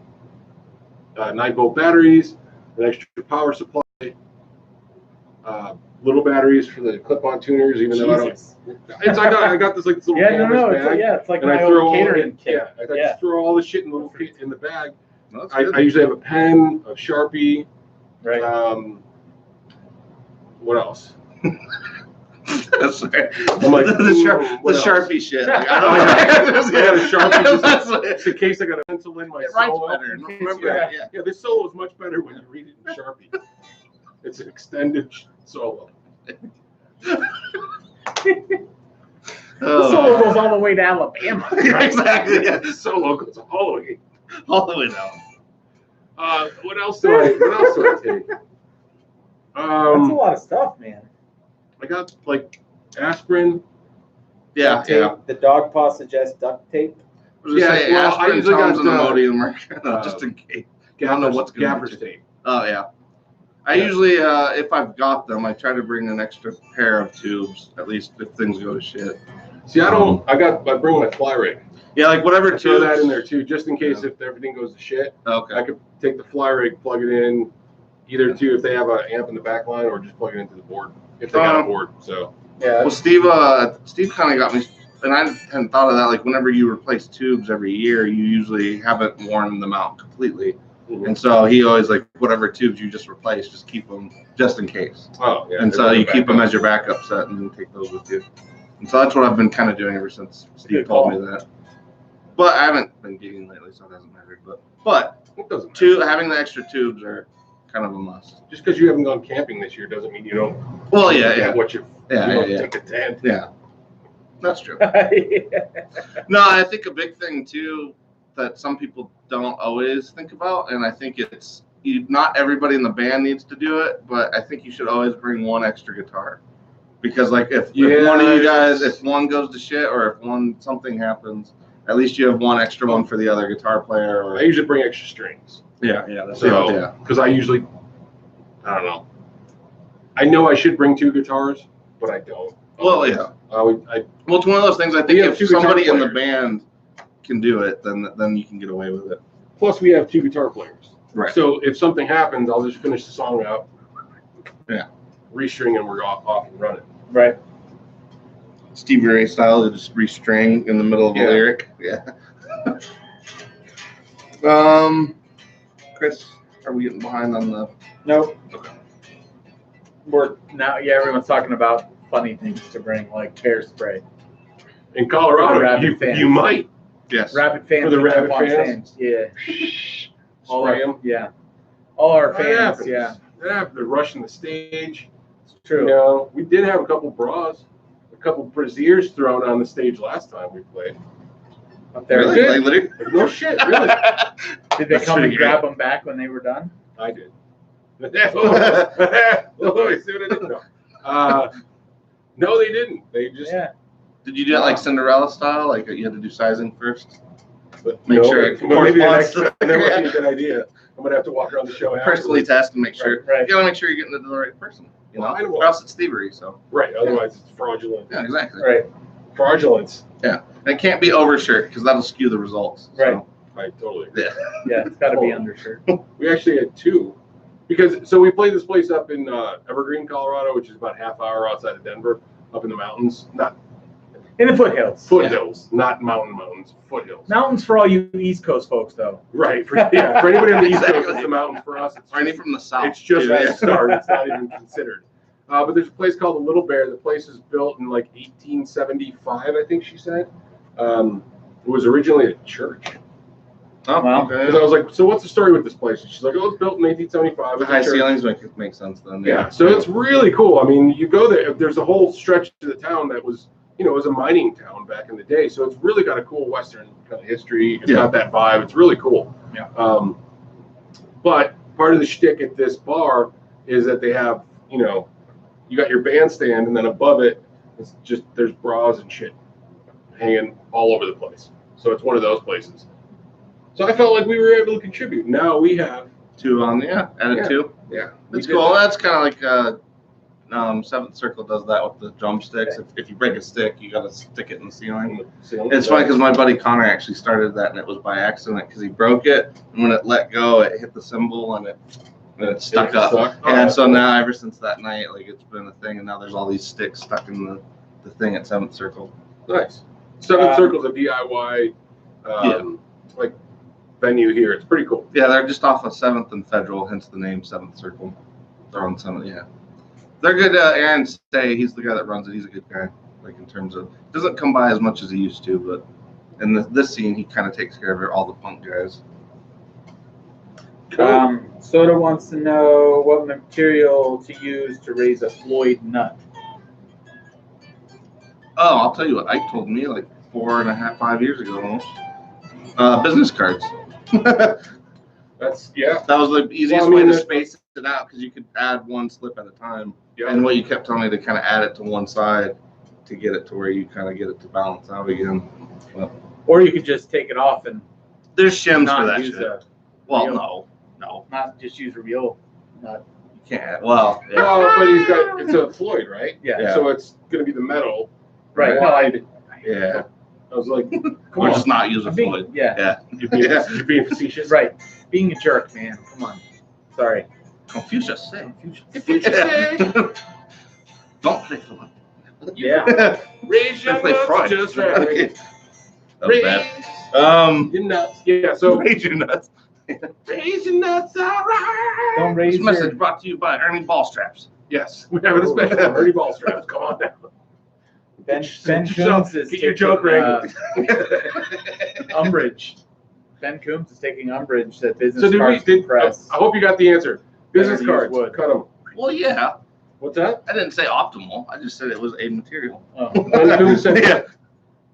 S1: 9-volt batteries, an extra power supply, little batteries for the clip-on tuners, even though I don't. I got this like this little canvas bag.
S3: It's like
S1: and
S3: my
S1: I throw
S3: old
S1: all
S3: catering kit.
S1: I just throw all the shit in the little kit in the bag.
S2: No, that's
S1: I
S2: good.
S1: usually have a pen, a Sharpie.
S3: Right.
S1: What else?
S2: That's right.
S1: I'm like,
S2: the Sharpie shit. Like, I
S1: got a Sharpie
S2: That's
S1: just in case I got a pencil in my
S2: It writes
S1: solo.
S2: better.
S1: Remember
S2: Yeah,
S1: that?
S2: yeah.
S1: Yeah, this solo is much better when you read it in Sharpie. It's an extended solo.
S3: The solo goes all the way to Alabama.
S2: Exactly. Yeah.
S1: The solo goes all the way.
S2: All the way down.
S1: What else do I take?
S3: That's a lot of stuff, man.
S1: I got like aspirin.
S2: Yeah,
S4: Duct tape. The dog paw suggests duct tape.
S2: I was gonna say,
S1: I
S2: aspirin,
S1: usually
S2: Tums, and
S1: got,
S2: Imodium, just in case. I don't know what's going
S1: Gaffer's
S2: to
S1: tape.
S2: Oh, yeah. I usually, if I've got them, I try to bring an extra pair of tubes, at least if things go to shit.
S1: See, I bring my fly rig.
S2: Yeah, like whatever
S1: I throw
S2: tubes.
S1: that in there too, just in case if everything goes to shit.
S2: Okay.
S1: I could take the fly rig, plug it in, either to if they have an amp in the back line, or just plug it into the board if they got a board. So
S4: Yeah.
S2: Well, Steve kind of got me, and I hadn't thought of that. Like whenever you replace tubes every year, you usually haven't worn them out completely, and so he always like whatever tubes you just replace, just keep them just in case.
S1: oh yeah,
S2: And so you keep them as your backup set, and then take those with you. And so that's what I've been kind of doing ever since Steve told me that. But I haven't been gigging lately, so it hasn't mattered. But
S1: It doesn't matter.
S2: having the extra tubes are kind of a must.
S1: Just because you haven't gone camping this year doesn't mean you don't.
S2: Well, yeah.
S1: Take a tent.
S2: Yeah, that's true. No, I think a big thing too that some people don't always think about, and I think it's not everybody in the band needs to do it, but I think you should always bring one extra guitar, because like if one of you guys, if one goes to shit or if something happens, at least you have one extra one for the other guitar player. Or
S1: I usually bring extra strings.
S2: yeah, that's yeah.
S1: Because I usually, I don't know. I know I should bring 2 guitars, but I don't.
S2: Well, yeah.
S1: Well,
S2: It's one of those things. I think
S1: We have
S2: if
S1: 2 guitar
S2: somebody in the
S1: players.
S2: band can do it, then you can get away with it.
S1: plus, we have 2 guitar players.
S2: Right.
S1: So if something happens, I'll just finish the song out.
S2: Yeah.
S1: Restring and we're off and running.
S3: Right.
S2: Stevie Ray style, to just restring in the middle of a lyric. Yeah. Chris, are we getting behind on the?
S4: Nope.
S3: We're now, everyone's talking about funny things to bring, like bear spray.
S1: In Colorado,
S3: Rabbit fans.
S1: you might
S2: Yes.
S3: Rabbit fans.
S1: For the
S3: can
S1: rabbit
S3: jump on
S1: fans?
S3: stage. Yeah. All
S1: spray
S3: our,
S1: them.
S3: yeah. All our
S1: That
S3: fans.
S1: happens.
S3: Yeah.
S1: That happens. They're rushing the stage.
S3: It's true.
S1: You know, we did have a couple bras, a couple braziers thrown on the stage last time we played.
S3: Up there.
S2: Really? Like, literally?
S1: No shit, really.
S3: Did they
S2: That's
S3: come and
S2: pretty
S3: grab them back when they were done?
S1: I did. Oh, see what I did? No, they didn't. They just
S3: Yeah.
S2: Did you do it like Cinderella style? Like you had to do sizing first?
S1: but
S2: Make
S1: no,
S2: sure it
S1: but maybe the
S2: corresponds
S1: next
S2: to-
S1: that would be a good idea. I'm gonna have to walk around the show
S2: personally
S1: afterwards.
S2: test and make sure.
S3: Right.
S2: You gotta make sure you're getting it to the right person. You know,
S1: Well, I know.
S2: or else it's thievery. So.
S1: Right. Otherwise, it's fraudulent.
S2: Yeah, exactly.
S3: Right.
S1: Fraudulence.
S2: And it can't be overshirt because that'll skew the results.
S3: Right.
S2: So,
S1: Right. Totally.
S2: yeah.
S3: Yeah, it's got to be undershirt.
S1: We actually had two, because so we played this place up in Evergreen, Colorado, which is about half hour outside of Denver, up in the mountains, not
S3: In the foothills.
S1: foothills, not mountains, foothills.
S3: Mountains for all you East Coast folks, though.
S1: Right. For anybody on the East Coast,
S2: Exactly.
S1: it's the mountains. For us,
S2: Or any from the south.
S1: it's just
S2: too,
S1: a
S2: yeah.
S1: start. It's not even considered. But there's a place called the Little Bear. The place was built in like 1875, I think she said. It was originally a church.
S2: Oh,
S3: Wow.
S1: Because
S2: okay.
S1: I was like, so what's the story with this place? And she's like, oh, it was built in 1875.
S2: The
S1: It's a
S2: high
S1: church.
S2: ceilings make sense then.
S1: Yeah, so it's really cool. I mean, you go there, there's a whole stretch to the town that was, it was a mining town back in the day. So it's really got a cool Western kind of history. It's got that vibe. It's really cool.
S3: Yeah.
S1: But part of the shtick at this bar is that they have, you got your bandstand, and then above it, it's just, there's bras and shit hanging all over the place. So it's one of those places. So I felt like we were able to contribute. Now we have,
S2: Two on, added
S1: Yeah.
S2: two.
S1: yeah.
S2: That's
S1: we did
S2: cool.
S1: that.
S2: That's kind of like Seventh Circle does that with the drumsticks. If you break a stick, you got to stick it in the ceiling. It's funny because my buddy Connor actually started that, and it was by accident because he broke it, and when it let go, it hit the cymbal, and it stuck up. And so now, ever since that night, like it's been a thing, and now there's all these sticks stuck in the thing at Seventh Circle.
S1: Nice. Seventh Circle's a DIY, like venue here. It's pretty cool.
S2: Yeah, they're just off of 7th and Federal, hence the name Seventh Circle. They're on 7th, yeah. They're good. Aaron Stay, he's the guy that runs it. He's a good guy, like in terms of, doesn't come by as much as he used to, but in this scene, he kind of takes care of all the punk guys.
S3: Soda wants to know what material to use to raise a Floyd nut.
S2: Oh, I'll tell you what Ike told me like 4.5, 5 years ago almost. Business cards.
S1: That's, yeah.
S2: That was the easiest
S1: Well, I mean,
S2: way to space it out because you could add one slip at a time.
S1: Yeah.
S2: And what you kept telling me to kind of add it to one side to get it to where you kind of get it to balance out again. But
S3: Or you could just take it off and
S2: there's shims for
S3: not
S2: that
S3: use
S2: shit. Well,
S3: real-
S2: no,
S3: not just use a real nut.
S2: you can't. Well, yeah.
S1: Well, but he's got, it's a Floyd, right?
S3: Yeah.
S1: So it's going to be the metal.
S3: Right.
S1: Wide.
S2: Yeah.
S1: I was like, come
S2: Or
S1: on.
S2: just not use a
S3: I'm being-
S2: Floyd.
S3: yeah.
S2: Yeah.
S1: You're being facetious.
S3: Right. Being a jerk, man. Come on. Sorry.
S2: Confucius say.
S1: Confucius say.
S2: Don't play Floyd.
S3: Yeah.
S1: Raise your
S2: Don't play
S1: nuts
S2: Freud.
S1: just right.
S2: That was
S1: Raise
S2: bad.
S1: your nuts. Yeah, so
S2: Raise your nuts.
S1: raise your nuts, all right.
S3: Don't raise
S2: This message
S3: your...
S2: brought to you by Ernie Ballstraps.
S1: Yes, we have a special Ernie ball straps. Come on down.
S3: Ben
S1: Get your-
S3: Coombs is
S1: get your
S3: taking,
S1: joke wrangled.
S3: umbrage. Ben Coombs is taking umbrage that business
S1: So did we?
S3: cards press.
S1: I hope you got the answer. Business
S3: Better use
S1: cards.
S3: wood.
S1: Cut them.
S2: Well, yeah.
S1: What's that?
S2: I didn't say optimal. I just said it was a material.
S3: Oh.
S1: Ben Coombs said,
S2: Yeah.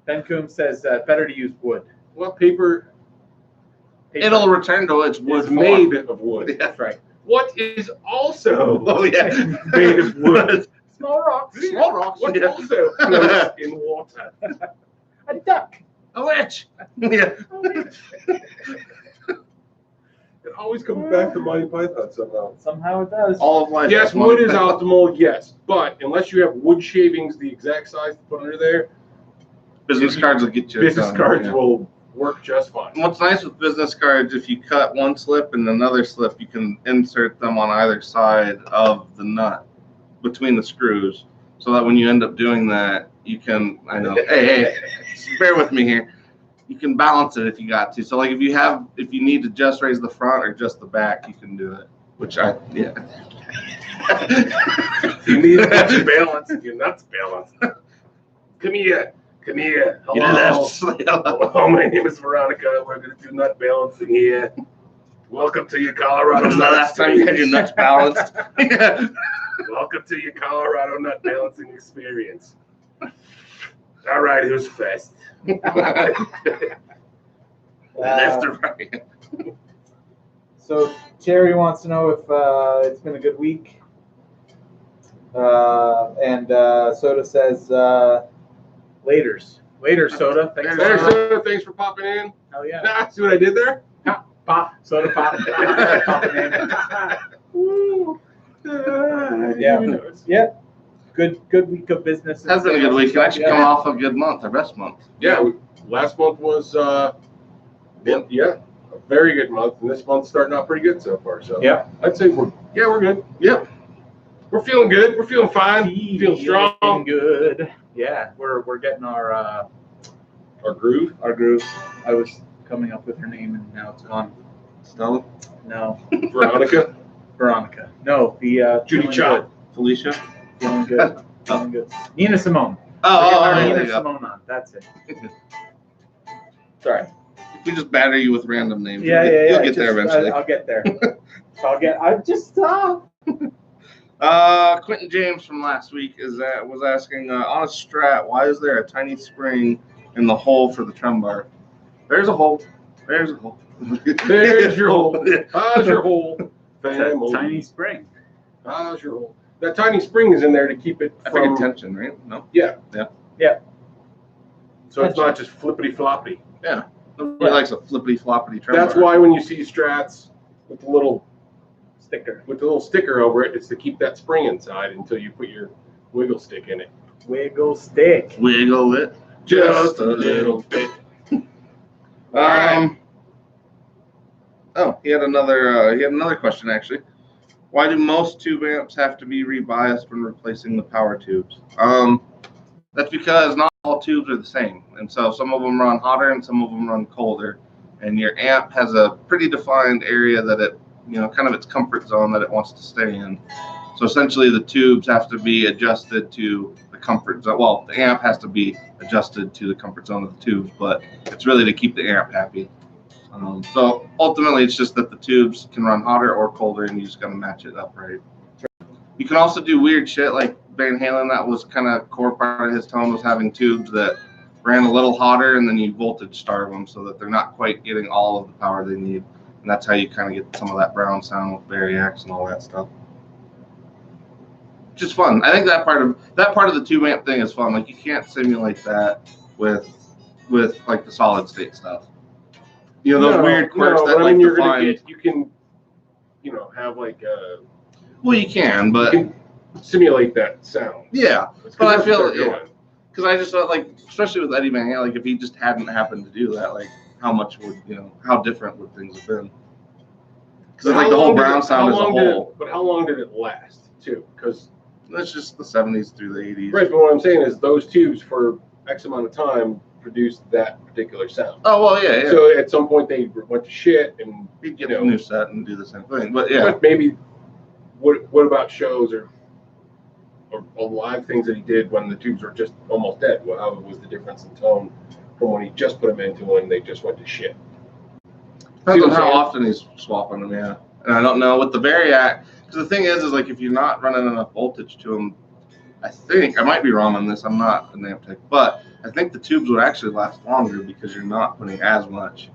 S3: Ben Coombs says better to use wood.
S1: well, paper
S3: Paper.
S2: It'll return to its wood
S1: is
S2: form.
S1: made of wood.
S2: Yeah.
S3: That's right.
S1: What is also
S2: Oh, yeah.
S1: made of wood?
S3: Small rocks.
S2: Small rocks.
S1: What
S2: Yeah.
S1: also floats in water?
S3: A duck.
S2: A witch. Yeah.
S1: It always comes back to Monty Python somehow.
S3: Somehow it does.
S2: All of life.
S1: Yes, wood is optimal, yes. But unless you have wood shavings the exact size to put under there,
S2: Business cards will get you.
S1: business
S2: done,
S1: cards
S2: yeah.
S1: will work just fine.
S2: What's nice with business cards, if you cut one slip and another slip, you can insert them on either side of the nut between the screws, so that when you end up doing that, you can. I know. Hey, bear with me here. You can balance it if you got to. So, like, if you need to just raise the front or just the back, you can do it. Which yeah.
S1: You need to balance. Your nuts balance. Come here. Come here.
S2: You
S1: Hello. Hello, my name is Veronica. We're going to do nut balancing here. Welcome to your Colorado
S2: When's the
S1: nut
S2: last time you had your nuts balanced?
S1: Welcome to your Colorado nut balancing experience. All right, who's first?
S2: Left or right?
S3: So Terry wants to know if it's been a good week. And Soda says laters. Later, Soda. Thanks.
S1: Thanks for popping in.
S3: Hell yeah.
S1: Nah, see what I did there?
S3: Pop, soda pop. Yeah. Yeah. Good week of business.
S2: Has been a good week. Actually, coming off a good month, our best month.
S1: Yeah, last month was a very good month, and this month's starting out pretty good so far. So
S3: Yeah.
S1: I'd say we're good.
S2: Yep.
S1: We're feeling good. We're feeling fine. Feeling strong.
S3: Feeling good. Yeah, we're getting our
S1: groove.
S3: Our groove. I was coming up with her name, and now it's gone.
S2: Stella,
S3: No,
S1: Veronica.
S3: Veronica. No, the
S1: Judy
S3: feeling
S1: Chop.
S3: good.
S2: Felicia.
S3: Feeling good. Feeling good. Nina Simone.
S2: Oh,
S3: Nina
S2: there you go.
S3: Simone on. That's it. Sorry.
S2: If we just batter you with random names,
S3: Yeah.
S2: you'll get there
S3: Just,
S2: eventually.
S3: I'll get there. I just stop.
S2: Quentin James from last week was asking on a Strat, why is there a tiny spring in the hole for the trem bar? There's a hole. There's a hole.
S1: There's your hole. How's your hole?
S3: It's a
S1: Family.
S3: tiny spring.
S1: How's your hole? That tiny spring is in there to keep it
S2: I
S1: from.
S2: think attention, right? No.
S1: Yeah.
S3: Yeah.
S1: So it's not just flippity floppity.
S2: Yeah. Nobody likes a flippity floppity trem
S1: That's
S2: bar.
S1: why when you see Strats with the little
S3: Sticker.
S1: over it, it's to keep that spring inside until you put your wiggle stick in it.
S3: Wiggle stick.
S2: Wiggle it just a little bit.
S1: Alright.
S2: Oh, he had another question actually. Why do most tube amps have to be rebiased when replacing the power tubes? That's because not all tubes are the same, and so some of them run hotter and some of them run colder, and your amp has a pretty defined area that it, kind of its comfort zone that it wants to stay in. So essentially, the tubes have to be adjusted to the comfort zone. Well, the amp has to be adjusted to the comfort zone of the tubes, but it's really to keep the amp happy. So ultimately, it's just that the tubes can run hotter or colder, and you just got to match it up right. You can also do weird shit like Van Halen. That was kind of core part of his tone, was having tubes that ran a little hotter, and then you voltage starve them so that they're not quite getting all of the power they need. And that's how you kind of get some of that brown sound with variacs and all that stuff. Just fun. I think that part of the tube amp thing is fun. Like, you can't simulate that with like the solid state stuff. Those weird quirks that like
S1: you're
S2: define.
S1: gonna get, you can, have like
S2: Well, you can, but
S1: you can simulate that sound.
S2: yeah.
S1: It's 'cause
S2: But I
S1: that's
S2: feel
S1: what they're doing.
S2: because I just felt like, especially with Eddie Van Halen, like if he just hadn't happened to do that, like how much would how different would things have been? Because like the whole brown sound as a whole.
S1: But how long did it last too? Because
S2: That's just the 70s through the 80s.
S1: right, but what I'm saying is those tubes for X amount of time produced that particular sound.
S2: Oh well, yeah.
S1: So at some point they went to shit, and
S2: He'd get a new set and do the same thing. But yeah.
S1: But maybe what about shows or live things that he did when the tubes were just almost dead? Well, how was the difference in tone from when he just put them into when they just went to shit?
S2: Depends on
S1: what I'm
S2: how
S1: saying?
S2: often he's swapping them, yeah. And I don't know with the variac, because the thing is like if you're not running enough voltage to them, I might be wrong on this. I'm not an amp tech, but I think the tubes would actually last longer because you're not putting as much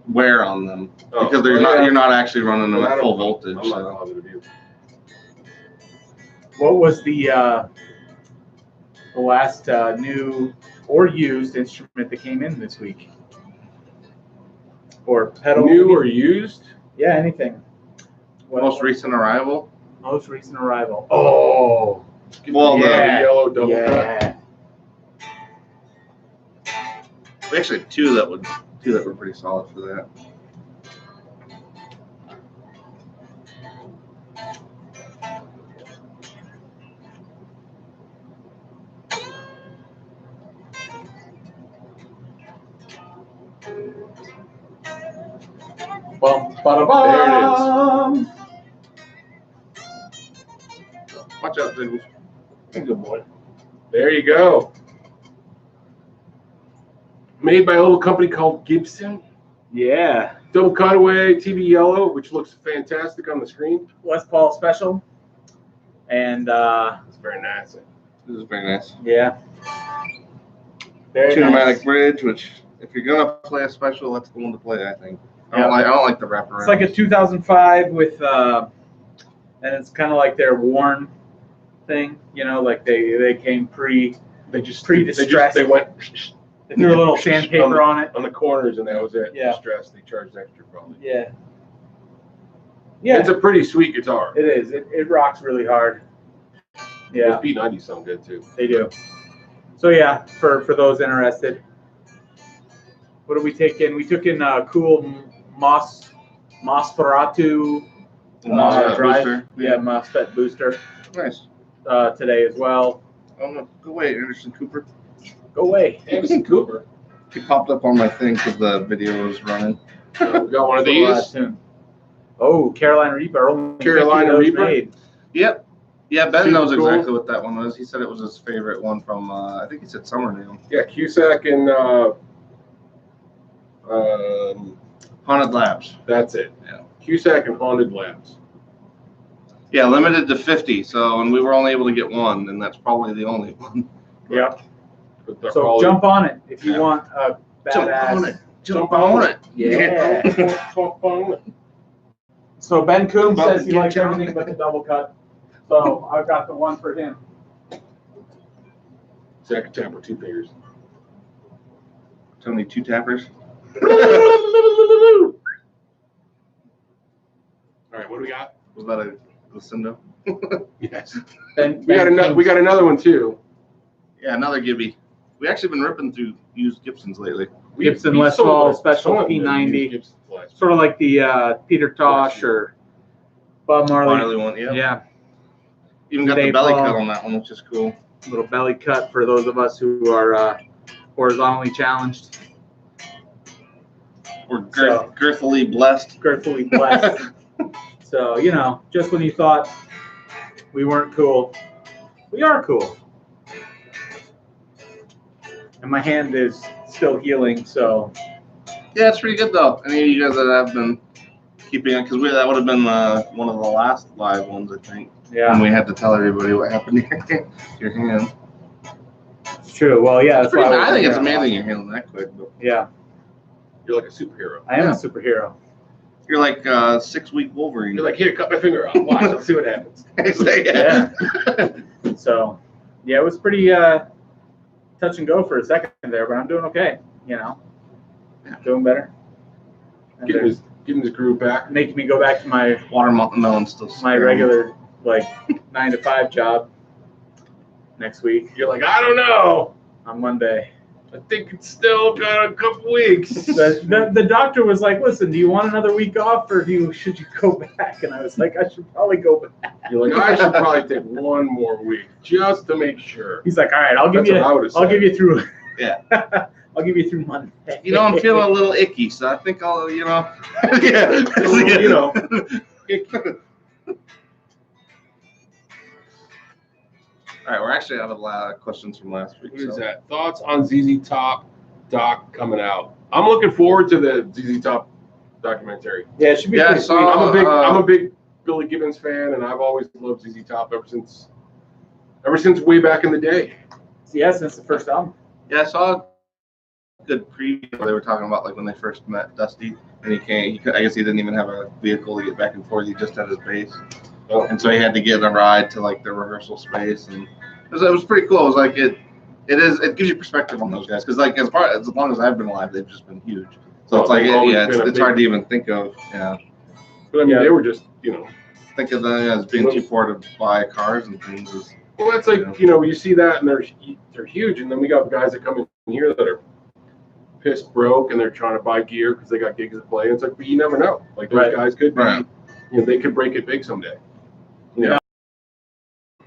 S2: wear on them because you're not actually running them at full voltage.
S1: I'm not positive either.
S3: What was the last new or used instrument that came in this week? Or pedal?
S1: New or used?
S3: Yeah, anything.
S2: Most recent arrival.
S3: Most recent arrival.
S1: Oh,
S2: Well,
S1: the
S3: yeah.
S1: yellow double cut.
S3: Yeah.
S2: We actually had two that were pretty solid for that.
S3: Bum, ba-da-bum.
S2: Watch out, Jiggles.
S1: Good boy. There you go. Made by a little company called Gibson.
S3: Yeah.
S1: Double cutaway TV yellow, which looks fantastic on the screen.
S3: Les Paul special. And
S1: It's very nice.
S2: This is very nice.
S3: yeah. Very
S2: Tunematic
S3: nice.
S2: bridge, which if you're gonna play a special, that's the one to play. I think. I
S3: Yeah.
S2: don't like the wraparound.
S3: It's like a 2005 with and it's kind of like their worn thing, like they came
S1: They just
S3: Pre-distressed.
S1: They went.
S3: They threw a little sandpaper on it.
S1: On the corners, and that was it.
S3: Yeah.
S1: Stress. They charged extra probably.
S3: Yeah. Yeah,
S1: It's a pretty sweet guitar.
S3: it is. It rocks really hard. Yeah,
S1: Those P90s sound good too.
S3: they do. So yeah, for those interested, what did we take in? We took in cool Mosferatu
S2: MOSFET
S3: drive.
S2: booster.
S3: Yeah, MOSFET booster
S2: Nice.
S3: today as well.
S2: Oh no, go away, Anderson Cooper.
S3: Go away.
S1: Anderson Cooper.
S2: He popped up on my thing because the video was running.
S1: So we got one of
S3: So,
S1: these.
S3: soon. Oh, Carolina Reaper. Only
S1: Carolina
S3: 50 of those
S1: Reaper?
S3: made.
S2: Yep. Yeah, Ben
S1: Super
S2: knows
S1: cool.
S2: exactly what that one was. He said it was his favorite one from, I think he said Summerdale.
S1: Yeah, Cusack and
S2: Haunted Labs.
S1: that's it.
S2: Yeah.
S1: Cusack and Haunted Labs.
S2: Yeah, limited to 50. So, and we were only able to get one, and that's probably the only one.
S3: Yep.
S1: But they're
S3: So
S1: all-
S3: jump on it if you
S2: Yeah.
S3: want a badass.
S2: Jump on it.
S3: Yeah.
S1: Jump on it.
S3: So Ben Coombe
S2: About
S3: says
S2: to
S3: he likes
S2: get down.
S3: everything but the double cut. So I've got the one for him.
S1: Second tap with 2 fingers.
S2: Tony Two Tappers.
S1: All right, what do we got?
S2: Was that a Lucindo?
S1: Yes.
S3: Ben,
S1: We got another. We got another one too.
S2: Yeah, another Gibby. We actually been ripping through used Gibsons lately.
S3: Gibson
S1: We
S3: Westfall
S1: sold a
S3: Special
S1: ton of
S3: P90.
S1: used Gibsons last
S3: sort of like the Peter Tosh or Bob Marley.
S2: Marley one, yeah.
S3: Yeah,
S2: Even got the
S3: Dave
S2: belly
S3: Paul.
S2: cut on that one, which is cool.
S3: little belly cut for those of us who are horizontally challenged,
S2: We're
S3: So-
S2: girthily blessed.
S3: gratefully blessed. So, you know, just when you thought we weren't cool, we are cool. And my hand is still healing, so
S2: Yeah, it's pretty good though. Any of you guys that have been keeping it, because that would have been one of the last live ones, I think.
S3: yeah,
S2: When we had to tell everybody what happened to your hand.
S3: it's true. Well, yeah, that's
S2: Pretty,
S3: why
S2: I think it's
S3: yeah.
S2: amazing you're healing that quick. But
S3: Yeah,
S1: You're like a superhero.
S3: I am
S2: Yeah.
S3: a superhero.
S2: you're like 6-week Wolverine.
S1: You're like, here, cut my finger off. Watch, let's see what happens.
S2: yeah.
S3: So, yeah, it was pretty touch and go for a second there, but I'm doing okay. You know, doing better. And
S1: Getting
S3: they're
S1: his groove back.
S3: making me go back to my
S2: Watermelon still.
S3: regular like 9 to 5 job next week
S1: You're like, I don't know.
S3: on Monday.
S1: I think it's still got a couple weeks.
S3: The doctor was like, "Listen, do you want another week off, or should you go back?" And I was like, "I should probably go back."
S1: You're like, I should probably take one more week just to make sure.
S3: He's like, "All right, I'll give
S1: That's what I would've
S3: I'll
S1: said.
S3: give you through.
S2: Yeah.
S3: I'll give you through Monday."
S2: You know, I'm feeling a little icky, so I think I'll, yeah.
S1: You know.
S2: All right, we're actually out of questions from last week.
S1: What is
S2: so.
S1: that? Thoughts on ZZ Top doc coming out? I'm looking forward to the ZZ Top documentary.
S3: Yeah, it should be
S2: Yeah,
S3: pretty
S2: so-
S3: sweet.
S1: I'm a big Billy Gibbons fan, and I've always loved ZZ Top ever since way back in the day.
S3: Yeah, since the first album.
S2: Yeah, I saw a good preview where they were talking about like when they first met Dusty, and I guess he didn't even have a vehicle to get back and forth. He just had his bass,
S1: Oh.
S2: and so he had to get a ride to like the rehearsal space, and it was pretty cool. It was like it gives you perspective on those guys because like as long as I've been alive, they've just been huge. So
S1: Oh,
S2: it's like
S1: they've always
S2: it's
S1: been a
S2: hard to even think of. Yeah,
S1: But I mean,
S3: Yeah.
S1: they were just,
S2: think of them as being too poor to buy cars and things.
S1: well, that's like, you see that, and they're huge, and then we got guys that come in here that are pissed broke, and they're trying to buy gear because they got gigs to play. And it's like, but you never know. Like those
S3: Right.
S1: guys could be,
S2: Right.
S1: they could break it big someday. You know?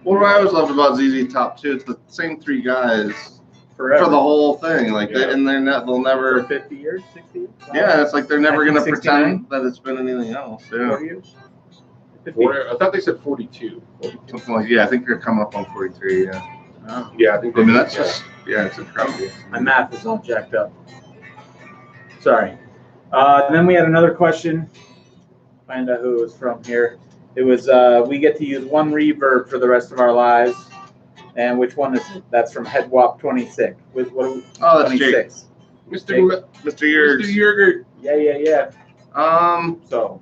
S2: What I always loved about ZZ Top too, it's the same three guys
S3: Forever.
S2: for the whole thing. Like
S1: Yeah.
S2: they'll
S3: For
S2: never.
S3: 50 years, 60 years.
S2: Yeah, it's like they're never gonna
S3: 1969?
S2: pretend that it's been anything else. Yeah,
S3: 40 years. 50.
S1: I thought they said 42.
S2: something like I think they're coming up on 43. Yeah,
S3: Oh,
S1: Yeah, I think.
S2: I mean that's just it's incredible.
S3: my math is all jacked up. Sorry. Then we had another question. Find out who it was from here. It was we get to use one reverb for the rest of our lives. And which one is it? That's from Headwalk 26. With what?
S2: Oh, that's Jake.
S3: 26.
S1: Mr.
S2: Mr. Yergs.
S1: Yerger.
S3: Yeah. So.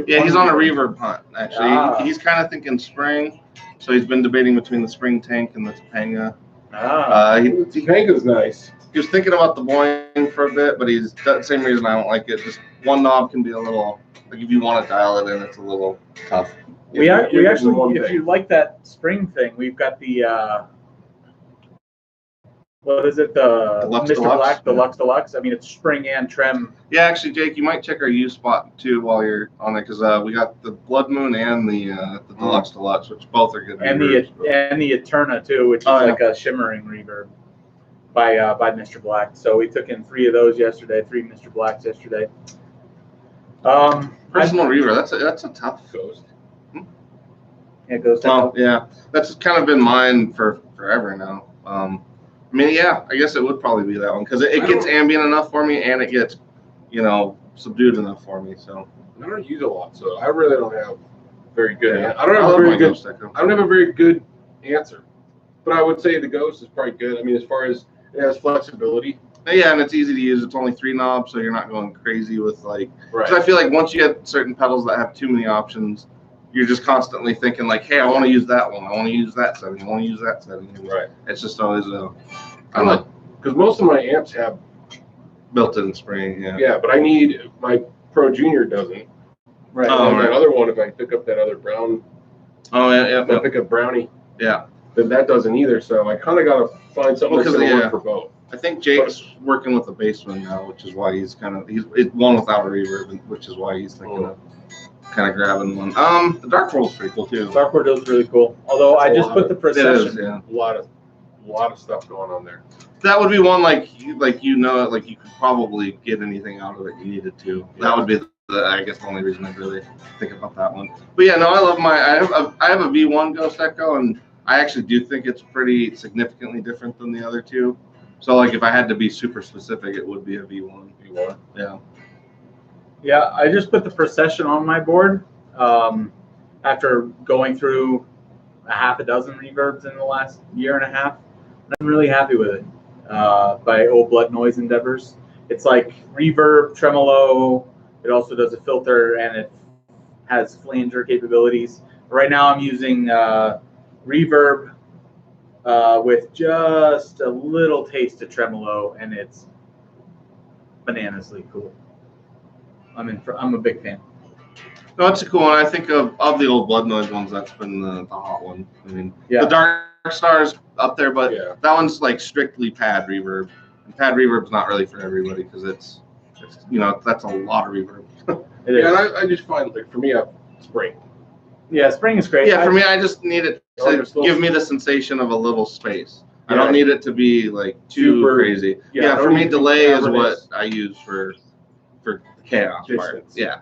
S2: Yeah, he's on a reverb hunt actually.
S3: Ah.
S2: He's kind of thinking spring, so he's been debating between the spring tank and the Topanga.
S1: Topanga's nice.
S2: He was thinking about the Boeing for a bit, but he's the same reason I don't like it. Just one knob can be a little, like if you want to dial it in, it's a little tough.
S3: We
S1: You're
S3: actually,
S1: getting one
S3: if
S1: thing.
S3: you like that spring thing, we've got the what is it? The
S2: Deluxe
S3: Mr.
S2: Deluxe?
S3: Black Deluxe Deluxe. I mean, it's spring and trim.
S2: Yeah, actually, Jake, you might check our U spot too while you're on there, because we got the Blood Moon and the Deluxe Deluxe, which both are good.
S3: And the Eterna too, which is like a shimmering reverb by Mr. Black. So we took in 3 of those yesterday, 3 Mr. Blacks yesterday.
S2: Personal reverb, that's a tough
S1: Ghost.
S3: Yeah, it goes
S2: Oh
S3: down.
S2: yeah, that's kind of been mine for forever now. I mean, yeah, I guess it would probably be that one because it gets ambient enough for me and it gets, subdued enough for me. So
S1: I don't use a lot, so I really don't have very good.
S2: Yeah.
S1: I don't have
S2: love
S1: a very
S2: my
S1: good.
S2: Ghost Echo.
S1: I don't have a very good answer, but I would say the Ghost is probably good. I mean, as far as it has flexibility.
S2: Yeah, and it's easy to use. It's only 3 knobs, so you're not going crazy with like.
S1: Right.
S2: Because I feel like once you get certain pedals that have too many options, you're just constantly thinking like, hey, I want to use that one. I want to use that setting. I want to use that setting.
S1: Right.
S2: It's just always
S1: I like because most of my amps have
S2: built-in spring. Yeah.
S1: Yeah, but I need my Pro Junior doesn't.
S3: Right.
S2: Oh,
S1: And
S2: right.
S1: that other one, if I pick up that other brown,
S2: Oh yeah,
S1: if I pick up Brownie,
S2: yeah.
S1: then that doesn't either. So I kind of got to find something that's going to work for both.
S2: I think Jake's working with a bassman now, which is why he's one without a reverb, which is why he's thinking of kind of grabbing one. The Dark World's pretty cool too.
S3: Dark World is really cool. Although I just put the
S2: It
S3: procession.
S2: is, yeah.
S1: A lot of stuff going on there.
S2: That would be one like you could probably get anything out of it you needed to. That would be I guess the only reason I'd really think about that one. But yeah, no, I love I have a V1 Ghost Echo, and I actually do think it's pretty significantly different than the other two. So like if I had to be super specific, it would be a V1.
S1: V1.
S2: Yeah.
S3: Yeah, I just put the procession on my board after going through a half a dozen reverbs in the last year and a half. I'm really happy with it. By Old Blood Noise Endeavors. It's like reverb, tremolo. It also does a filter, and it has flanger capabilities. Right now I'm using reverb with just a little taste of tremolo, and it's bananas-ly cool. I'm a big fan.
S2: No, it's a cool one. I think of the Old Blood Noise ones, that's been the hot one. I mean,
S3: Yeah.
S2: the Dark Star's up there, but
S1: Yeah.
S2: that one's like strictly pad reverb. And pad reverb's not really for everybody because it's that's a lot of reverb.
S3: It is.
S1: Yeah, and I just find, like, for me, spring.
S3: Yeah, spring is great.
S2: Yeah, for me, I just need it
S1: Oh,
S2: to
S1: you're still-
S2: give me the sensation of a little space. I
S1: Yeah.
S2: don't need it to be like too
S1: Super-
S2: crazy.
S1: yeah,
S2: Yeah,
S1: I
S2: for
S1: don't
S2: me,
S1: need to be
S2: delay is what
S1: cavernous.
S2: I use for the chaos part.
S1: Distance.
S2: Yeah.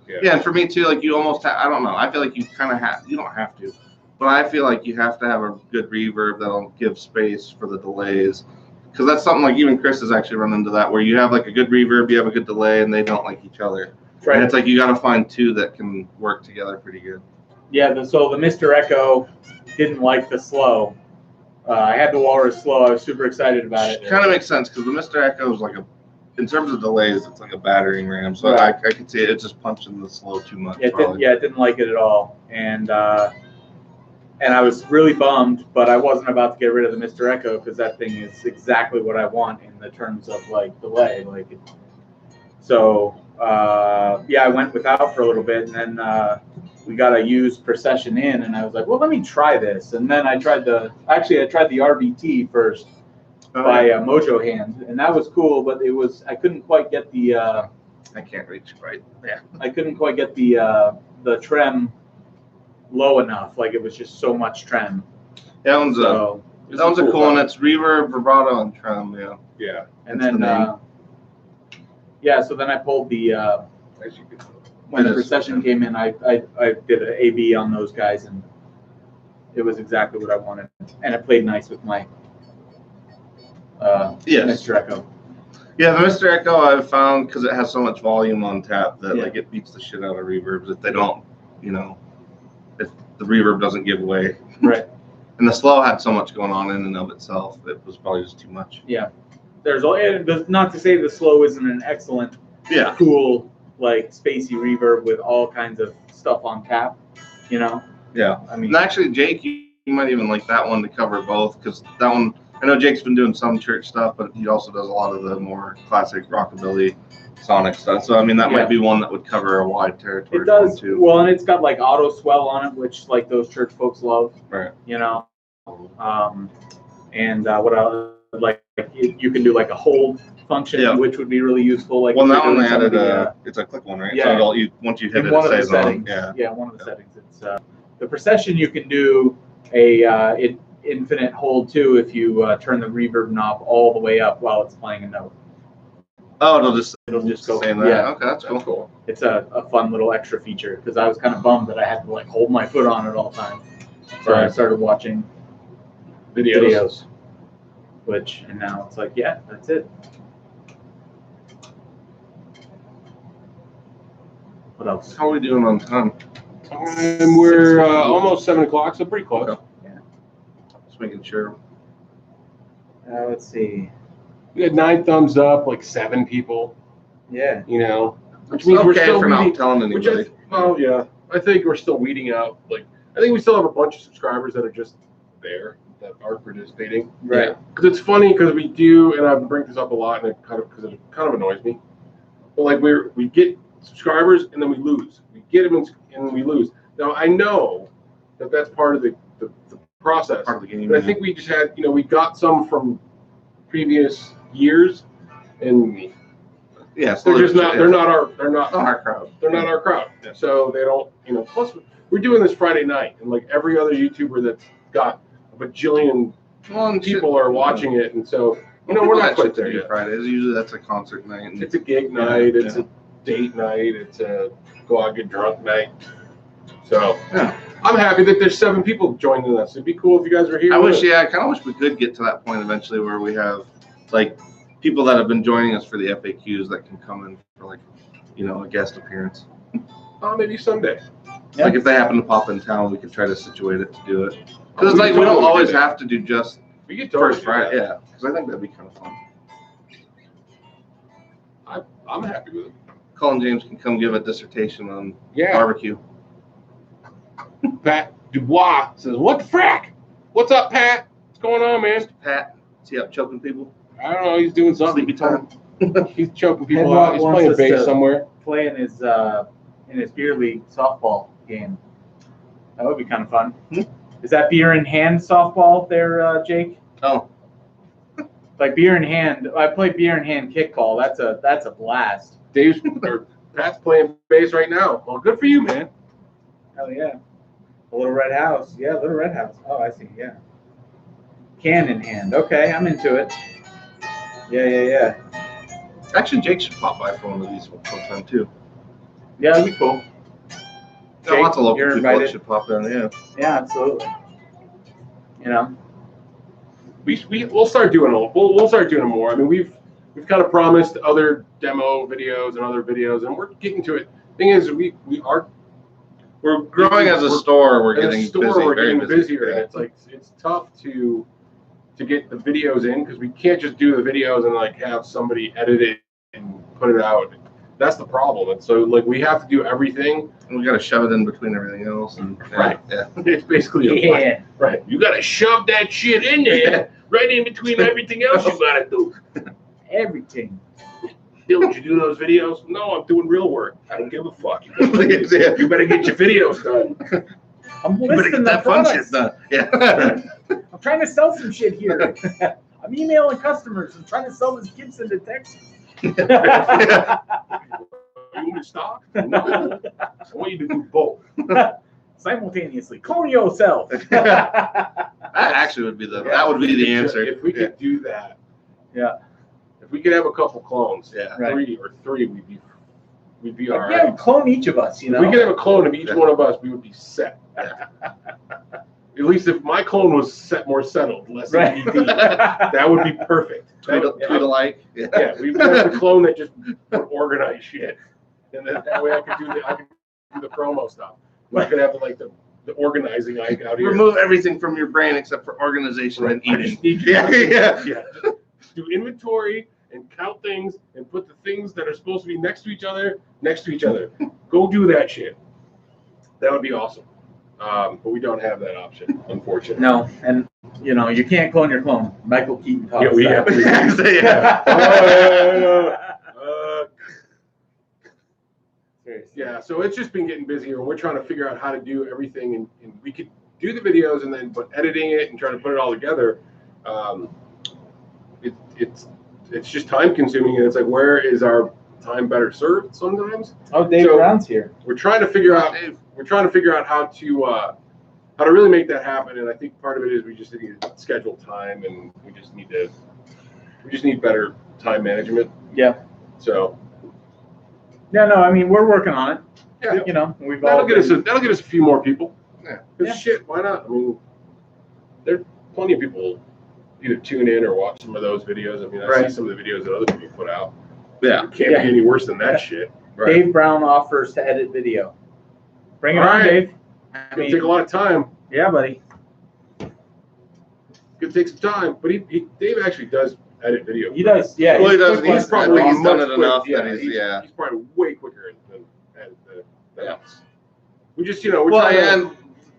S1: Yeah.
S2: Yeah, and for me too, like you almost I don't know. I feel like you kind of have. You don't have to, but I feel like you have to have a good reverb that'll give space for the delays, because that's something like even Chris has actually run into that where you have like a good reverb, you have a good delay, and they don't like each other.
S3: Right.
S2: And it's like you got to find 2 that can work together pretty good.
S3: Yeah, so the Mr. Echo didn't like the slow. I had the Walrus slow. I was super excited about it.
S2: Kind of makes sense because the Mr. Echo is like in terms of delays, it's like a battering ram. So
S3: Right.
S2: I could see it just punching the slow too much.
S3: Yeah, it didn't like it at all, and I was really bummed. But I wasn't about to get rid of the Mr. Echo because that thing is exactly what I want in the terms of like delay. So I went without for a little bit, and then we got a used procession in, and I was like, well, let me try this. And then I tried the RBT first by Mojo Hand, and that was cool, but I couldn't quite get the
S2: I can't reach right. Yeah.
S3: I couldn't quite get the trem low enough. Like it was just so much trem.
S2: That one's
S3: So
S2: a cool one. It's reverb, vibrato, and trem. Yeah.
S1: Yeah.
S3: and
S2: That's
S3: then
S2: the name.
S3: so then I pulled the
S1: As you could.
S3: when
S2: It
S3: the
S2: is.
S3: procession came in, I did an AB on those guys, and it was exactly what I wanted, and it played nice with my
S2: Yes.
S3: Mr. Echo.
S2: Yeah, the Mr. Echo I've found because it has so much volume on tap that
S3: Yeah.
S2: like it beats the shit out of reverbs if they don't, if the reverb doesn't give way.
S3: Right.
S2: And the slow had so much going on in and of itself, it was probably just too much.
S3: Yeah. There's not to say the slow isn't an excellent,
S2: Yeah.
S3: cool, like spacey reverb with all kinds of stuff on tap.
S2: Yeah.
S3: I mean,
S2: And actually, Jake, you might even like that one to cover both because that one I know Jake's been doing some church stuff, but he also does a lot of the more classic rockabilly, sonic stuff. So I mean, that might be one that would cover a wide territory.
S3: It does.
S2: Too.
S3: Well, and it's got like auto swell on it, which like those church folks love.
S2: Right.
S3: You know. And what else? Like you can do like a hold function, which would be really useful. Like
S2: well, now when they added it's a click one, right?
S3: Yeah.
S2: So once you hit it,
S3: one
S2: it
S3: of the
S2: says
S3: settings.
S2: on.
S3: Yeah, one of the settings. It's the procession. You can do a infinite hold too if you turn the reverb knob all the way up while it's playing a note.
S2: Oh, it'll just
S3: go.
S2: Saying that.
S3: Yeah,
S2: okay, that's cool.
S3: It's a fun little extra feature because I was kind of bummed that I had to like hold my foot on it all the time. So I started watching videos. And now it's like, yeah, that's it. What else?
S2: How are we doing on time?
S1: And we're almost 7 o'clock, so pretty close.
S2: Okay.
S3: Yeah.
S2: Just making sure.
S3: Let's see.
S1: We had 9 thumbs up, like 7 people.
S3: Yeah.
S1: You know, which
S2: It's
S1: means we're
S2: okay
S1: still
S2: for not
S1: weeding.
S2: telling anybody.
S1: Yeah, I think we're still weeding out. Like, I think we still have a bunch of subscribers that are just there that aren't participating.
S3: Right.
S1: Because it's funny because we do, and I bring this up a lot, and it kind of annoys me. But like we get subscribers and then we lose. We get them and we lose. Now I know that that's part of the process.
S2: Part of the game.
S1: But I think we just had, we got some from previous years, and
S2: yeah, so
S1: they're just not. They're not our
S2: crowd.
S1: They're not our crowd.
S2: Yeah.
S1: So they don't. Plus, we're doing this Friday night, and like every other YouTuber that's got a bajillion people are watching it, and so we're not quite there yet.
S2: Fridays. Usually that's a concert night. And
S1: It's a gig night. It's a date night. It's a go out get drunk night. So I'm happy that there's 7 people joining us. It'd be cool if you guys were here.
S2: I kind of wish we could get to that point eventually where we have like people that have been joining us for the FAQs that can come in for like, a guest appearance.
S1: Maybe someday.
S3: Yeah.
S2: Like if they happen to pop in town, we could try to situate it to do it. Because we don't always have to do just
S1: We get
S2: first Friday. Yeah, because I think that'd be kind of fun.
S1: I'm happy with it.
S2: Colin James can come give a dissertation on
S1: Yeah.
S2: barbecue.
S1: Pat Dubois says, "What the frack? What's up, Pat? What's going on, man?"
S2: Pat, is he up choking people?
S1: I don't know. He's doing something.
S2: Sleepy time.
S1: He's choking people
S3: Headlock
S1: out. He's
S3: wants
S1: playing
S3: us
S1: bass
S3: to-
S1: somewhere.
S3: Play in his beer league softball game. That would be kind of fun. Is that beer in hand softball there, Jake?
S2: Oh,
S3: Like beer in hand. I play beer in hand kickball. That's a blast.
S1: Pat's playing bass right now. Well, good for you, man.
S3: Hell yeah. A Little Red House. Yeah, Little Red House. Oh, I see. Yeah. Can in hand. Okay, I'm into it. Yeah.
S2: actually, Jake should pop by for one of these sometime too.
S3: Yeah, that'd be cool.
S2: Got lots of local
S3: you're
S2: people that
S3: invited.
S2: should pop in. Yeah.
S3: Yeah, absolutely.
S1: We'll start doing we'll start doing more. I mean, we've kind of promised other demo videos and other videos, and we're getting to it. Thing is,
S2: We're growing as a store. We're
S1: as a
S2: getting
S1: store,
S2: busy,
S1: we're
S2: very
S1: getting
S2: busy.
S1: busier,
S2: Yeah.
S1: and it's tough to get the videos in because we can't just do the videos and like have somebody edit it and put it out. That's the problem. And so like we have to do everything.
S2: And we got to shove it in between everything else. And
S1: Right.
S2: Yeah.
S1: It's basically right. You got to shove that shit in there, right in between everything else you got to do.
S3: Everything.
S1: Bill, did you do those videos? No, I'm doing real work. I don't give a fuck. You better get your videos done.
S3: I'm
S2: You better
S3: listing
S2: get
S3: the
S2: that fun
S3: products.
S2: shit done. Yeah.
S3: I'm trying to sell some shit here. I'm emailing customers. I'm trying to sell this Gibson to Texas.
S1: You want me to stop? No. I want you to do both.
S3: Simultaneously, clone yourself.
S2: That actually would be that would be the answer.
S1: If we could do that.
S3: Yeah.
S1: If we could have a couple clones,
S2: Yeah.
S3: Right.
S1: three, we'd be all right.
S3: Yeah, clone each of us.
S1: If we could have a clone of each one of us, we would be set. At least if my clone was more settled, less
S3: Right.
S1: ADD, that would be perfect.
S2: Tweet alike.
S1: Yeah, we've got the clone that just would organize shit, and then that way I could do the promo stuff. I could have like the organizing out here.
S2: Remove everything from your brain except for organization and
S1: I
S2: eating.
S1: just need
S2: Yeah.
S1: Just do inventory and count things and put the things that are supposed to be next to each other. Go do that shit. That would be awesome. But we don't have that option, unfortunately.
S3: No, and You know, you can't clone your clone. Michael Keaton taught
S1: Yeah,
S3: us
S1: we
S3: that.
S1: have to. Yeah, so it's just been getting busier, and we're trying to figure out how to do everything, and we could do the videos, and then but editing it and trying to put it all together, it's just time consuming, and it's like, where is our time better served sometimes?
S4: Oh, Dave
S1: So-
S4: Brown's here.
S1: We're trying to figure out how to really make that happen, and I think part of it is we just need to schedule time, and we just need better time management.
S3: Yeah.
S1: So
S3: Yeah, no, I mean, we're working on it.
S1: yeah,
S3: You know, we've
S1: that'll
S3: all
S1: get us
S3: been-
S1: a few more people.
S2: Yeah.
S1: 'Cause
S3: Yeah.
S1: shit, why not? I mean, there's plenty of people either tune in or watch some of those videos. I mean, I
S3: Right.
S1: see some of the videos that other people put out.
S2: Yeah.
S1: It can't
S3: Yeah.
S1: be any worse than that shit.
S3: Dave Brown offers to edit video. Bring it
S1: All
S3: on,
S1: right.
S3: Dave.
S1: It's
S3: I
S1: gonna
S3: mean,
S1: take a lot of time.
S3: yeah, buddy.
S1: It's gonna take some time, but Dave actually does edit video.
S3: He does. Yeah.
S2: Well, he does.
S1: He's
S2: He's
S1: probably
S2: done
S1: much
S2: it enough
S1: quick-
S2: that
S1: he's probably way quicker than
S2: Yeah.
S1: us. We just, we're
S2: Well,
S1: trying to,
S2: and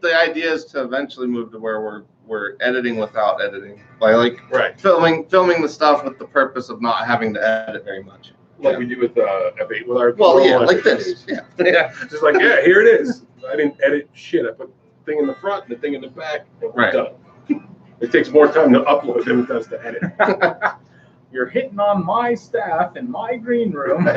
S2: the idea is to eventually move to where we're editing without editing, like
S1: right,
S2: filming the stuff with the purpose of not having to edit very much.
S1: like we do with F8 with our
S2: Well, yeah,
S1: normal
S2: like
S1: F8
S2: this.
S1: videos.
S2: Yeah, yeah.
S1: Just like, yeah, here it is. I didn't edit shit. I put the thing in the front and the thing in the back, and we're
S2: Right.
S1: done. It takes more time to upload than it does to edit.
S3: You're hitting on my staff in my green room.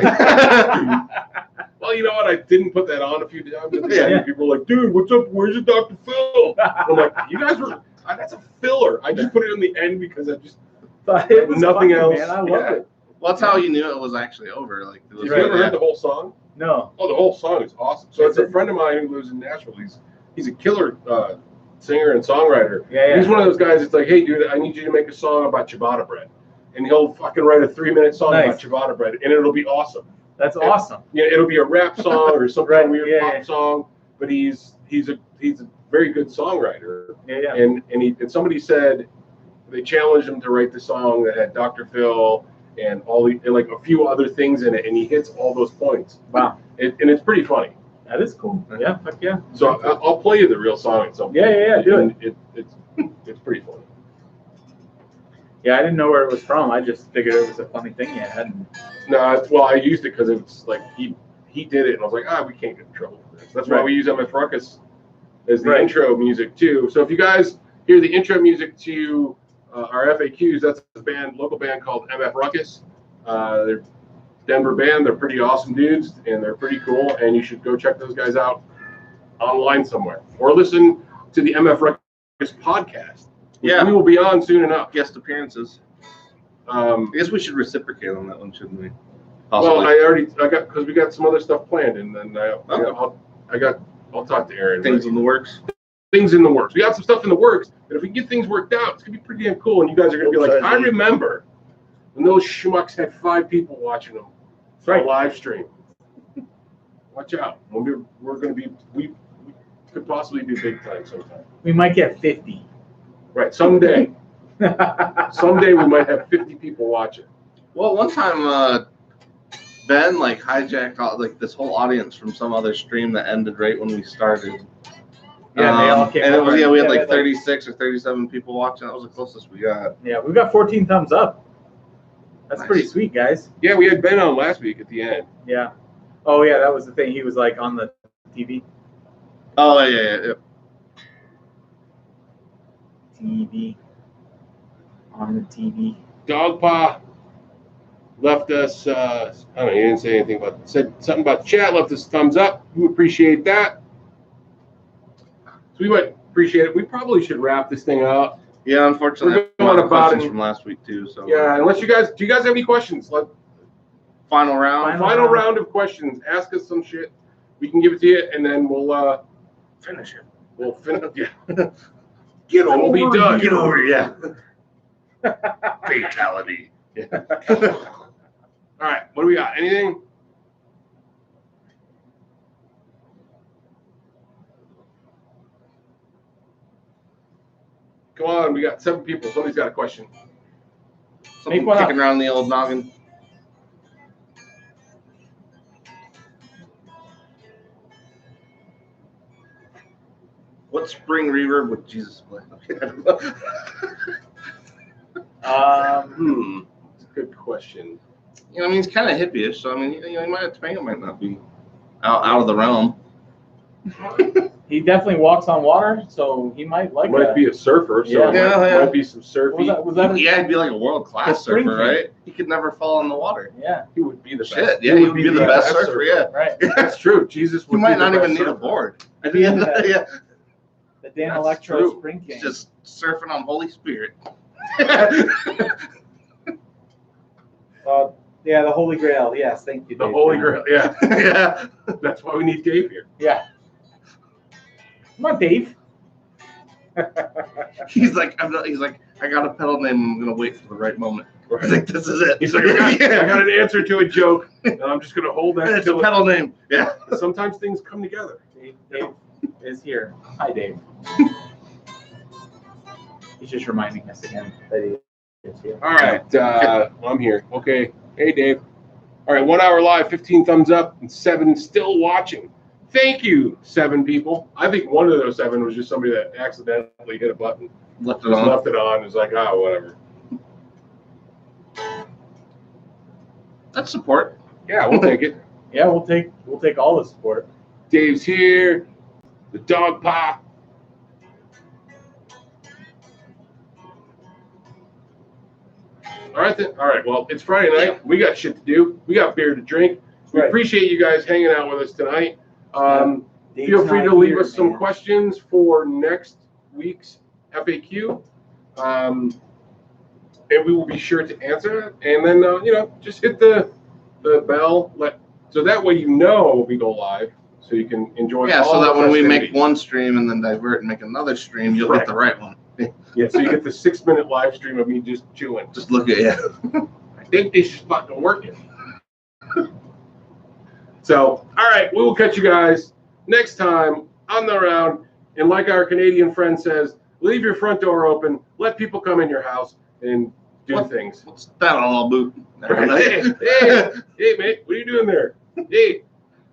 S1: Well, you know what? I didn't put that on a few times. At the
S2: Yeah.
S1: end. People were like, dude, what's up? Where's your Dr. Phil? I'm like, you guys were, that's a filler. I just put it in the end because I just,
S3: But it was
S1: Nothing
S3: funny,
S1: else.
S3: Man. I love
S1: Yeah.
S3: it.
S2: Well, that's how you knew it was actually over. Like, it was
S1: have you ever
S2: yeah.
S1: heard the whole song?
S3: No.
S1: Oh, the whole song is awesome. So
S3: Is
S1: it's a
S3: it?
S1: friend of mine who lives in Nashville. He's a killer singer and songwriter.
S3: Yeah,
S1: He's
S3: yeah.
S1: one of those guys that's like, hey, dude, I need you to make a song about ciabatta bread. And he'll fucking write a 3-minute song
S3: Nice.
S1: about ciabatta bread, and it'll be awesome.
S3: That's awesome.
S1: Yeah, it'll be a rap song or some
S3: Right,
S1: kind of weird
S3: yeah,
S1: pop
S3: yeah.
S1: song, but he's a very good songwriter.
S3: Yeah, yeah.
S1: And somebody said they challenged him to write the song that had Dr. Phil and and like a few other things in it, and he hits all those points.
S3: Wow.
S1: And it's pretty funny.
S3: That is cool. Yeah, fuck yeah.
S1: So I'll play you the real song at some point.
S3: Yeah, do
S1: And it's pretty funny.
S3: Yeah, I didn't know where it was from. I just figured it was a funny thing you had.
S1: No, well, I used it because it's like he did it, and I was like, we can't get in trouble for this. That's why
S3: Right.
S1: we use MF Ruckus as the
S3: Right.
S1: intro music too. So if you guys hear the intro music to our FAQs, that's a local band called MF Ruckus. They're Denver band. They're pretty awesome dudes, and they're pretty cool. And you should go check those guys out online somewhere, or listen to the MF Ruckus podcast. Which
S2: Yeah.
S1: we will be on soon enough.
S2: Guest appearances. I
S1: Um,
S2: guess we should reciprocate on that one, shouldn't we?
S1: Well,
S2: Possibly.
S1: because we got some other stuff planned, and then I'll talk to Aaron.
S2: Things in the works.
S1: Things in the works. We got some stuff in the works, but if we get things worked out, it's gonna be pretty damn cool. And you guys are gonna be like, I remember when those schmucks had 5 people watching them for a live stream. Watch out. We're gonna be we could possibly be big time sometime.
S3: We might get 50.
S1: Right. Someday we might have 50 people watching.
S2: Well, one time, Ben hijacked this whole audience from some other stream that ended right when we started.
S3: Yeah, they all came
S2: and it was,
S3: over.
S2: we had
S3: Yeah,
S2: 36 or 37 people watching. That was the closest we got.
S3: Yeah, we've got 14 thumbs up. That's
S2: Nice.
S3: pretty sweet, guys.
S1: Yeah, we had Ben on last week at the end.
S3: Yeah. Oh, yeah, that was the thing. He was on the TV.
S2: Oh yeah.
S3: TV. On the TV.
S1: Dogpaw left us, I don't know, he didn't say anything said something about chat, left us thumbs up. We appreciate that. So we might appreciate it. We probably should wrap this thing up.
S2: Yeah, unfortunately,
S1: We're going
S2: I have
S1: about
S2: questions
S1: it.
S2: from last week too. So
S1: Yeah, do you guys have any questions?
S2: final round.
S1: Final round of questions. Ask us some shit. We can give it to you, and then we'll
S2: Finish it.
S1: we'll finish. Yeah. Get over. We'll be done.
S2: Get over it. Yeah. Fatality.
S1: All right. What do we got? Anything? Come on. We got 7 people. Somebody's got a question.
S2: Something
S3: one up.
S2: kicking around the old noggin. What spring reverb would Jesus play? Okay, I don't know.
S1: That's a good question.
S2: You know, I mean, he's kind of hippie-ish, so I mean, you know, Topanga might not be out of the realm.
S3: He definitely walks on water, so he might like
S1: Might
S3: that.
S1: be a surfer, so
S3: Yeah.
S1: might be some surfing.
S3: Was that
S2: Yeah, he'd be like a world-class
S3: The spring
S2: surfer,
S3: king.
S2: right? He could never fall in the water.
S3: Yeah,
S1: He would be the best.
S2: Shit, yeah, he would be the best surfer, yeah.
S3: right.
S1: That's true. Jesus would
S2: You might
S1: be the
S2: not even
S1: best
S2: need a
S1: surfer.
S2: board.
S3: I'd be into that.
S2: Yeah,
S3: The Dan
S1: That's
S3: Electro
S1: true.
S3: Spring King.
S2: he's just surfing on Holy Spirit.
S4: Yeah, the Holy Grail. Yes, thank you,
S1: The
S4: Dave.
S1: Holy Grail. Yeah,
S2: Yeah.
S1: that's why we need Dave here.
S3: Yeah. Come on, Dave.
S2: He's like, I got a pedal name. I'm gonna wait for the right moment. He's like, this is it.
S1: He's like, I got an answer to a joke, and I'm just gonna hold that.
S2: It's a
S1: Until
S2: pedal name. Yeah.
S1: Sometimes things come together.
S3: Dave is here. Hi, Dave. He's just reminding us again that he is here.
S1: All right, I'm here. Okay. Hey, Dave. All right, 1 hour live, 15 thumbs up, and 7 still watching. Thank you, 7 people. I think one of those 7 was just somebody that accidentally hit a button,
S2: Left it
S1: just
S2: on.
S1: left it on. It's like, whatever.
S2: That's support.
S1: Yeah, we'll take it.
S3: Yeah, we'll take all the support.
S1: Dave's here. The dog pop. All right, then. All right. Well, it's Friday night. We got shit to do. We got beer to drink. We
S4: Right.
S1: appreciate you guys hanging out with us tonight.
S4: Dave's
S1: Feel free
S4: not
S1: to leave
S4: here,
S1: us some
S4: man.
S1: questions for next week's FAQ, and we will be sure to answer it. And then just hit the bell, so that way we go live, so you can enjoy.
S2: Yeah,
S1: all
S2: so
S1: the
S2: that when we make
S1: festivities.
S2: one stream and then divert and make another stream, you'll get the right one.
S1: Yeah, so you get the 6-minute live stream of me just chewing.
S2: Just look at
S1: I think this is fucking working. So, all right, we will catch you guys next time on the round. And like our Canadian friend says, leave your front door open, let people come in your house and do things.
S2: What's that all about?
S1: Hey, mate, what are you doing there? Hey.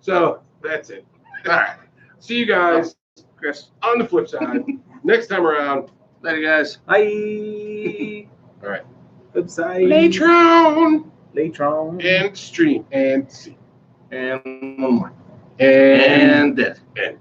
S1: So that's it.
S2: All right,
S1: See you guys
S2: Chris.
S1: on the flip side next time around.
S2: Later, guys.
S4: Bye.
S1: All right.
S4: Website.
S1: Later on.
S4: Latron.
S1: And stream and see.
S2: And one more.
S1: And
S2: And dead.
S1: end.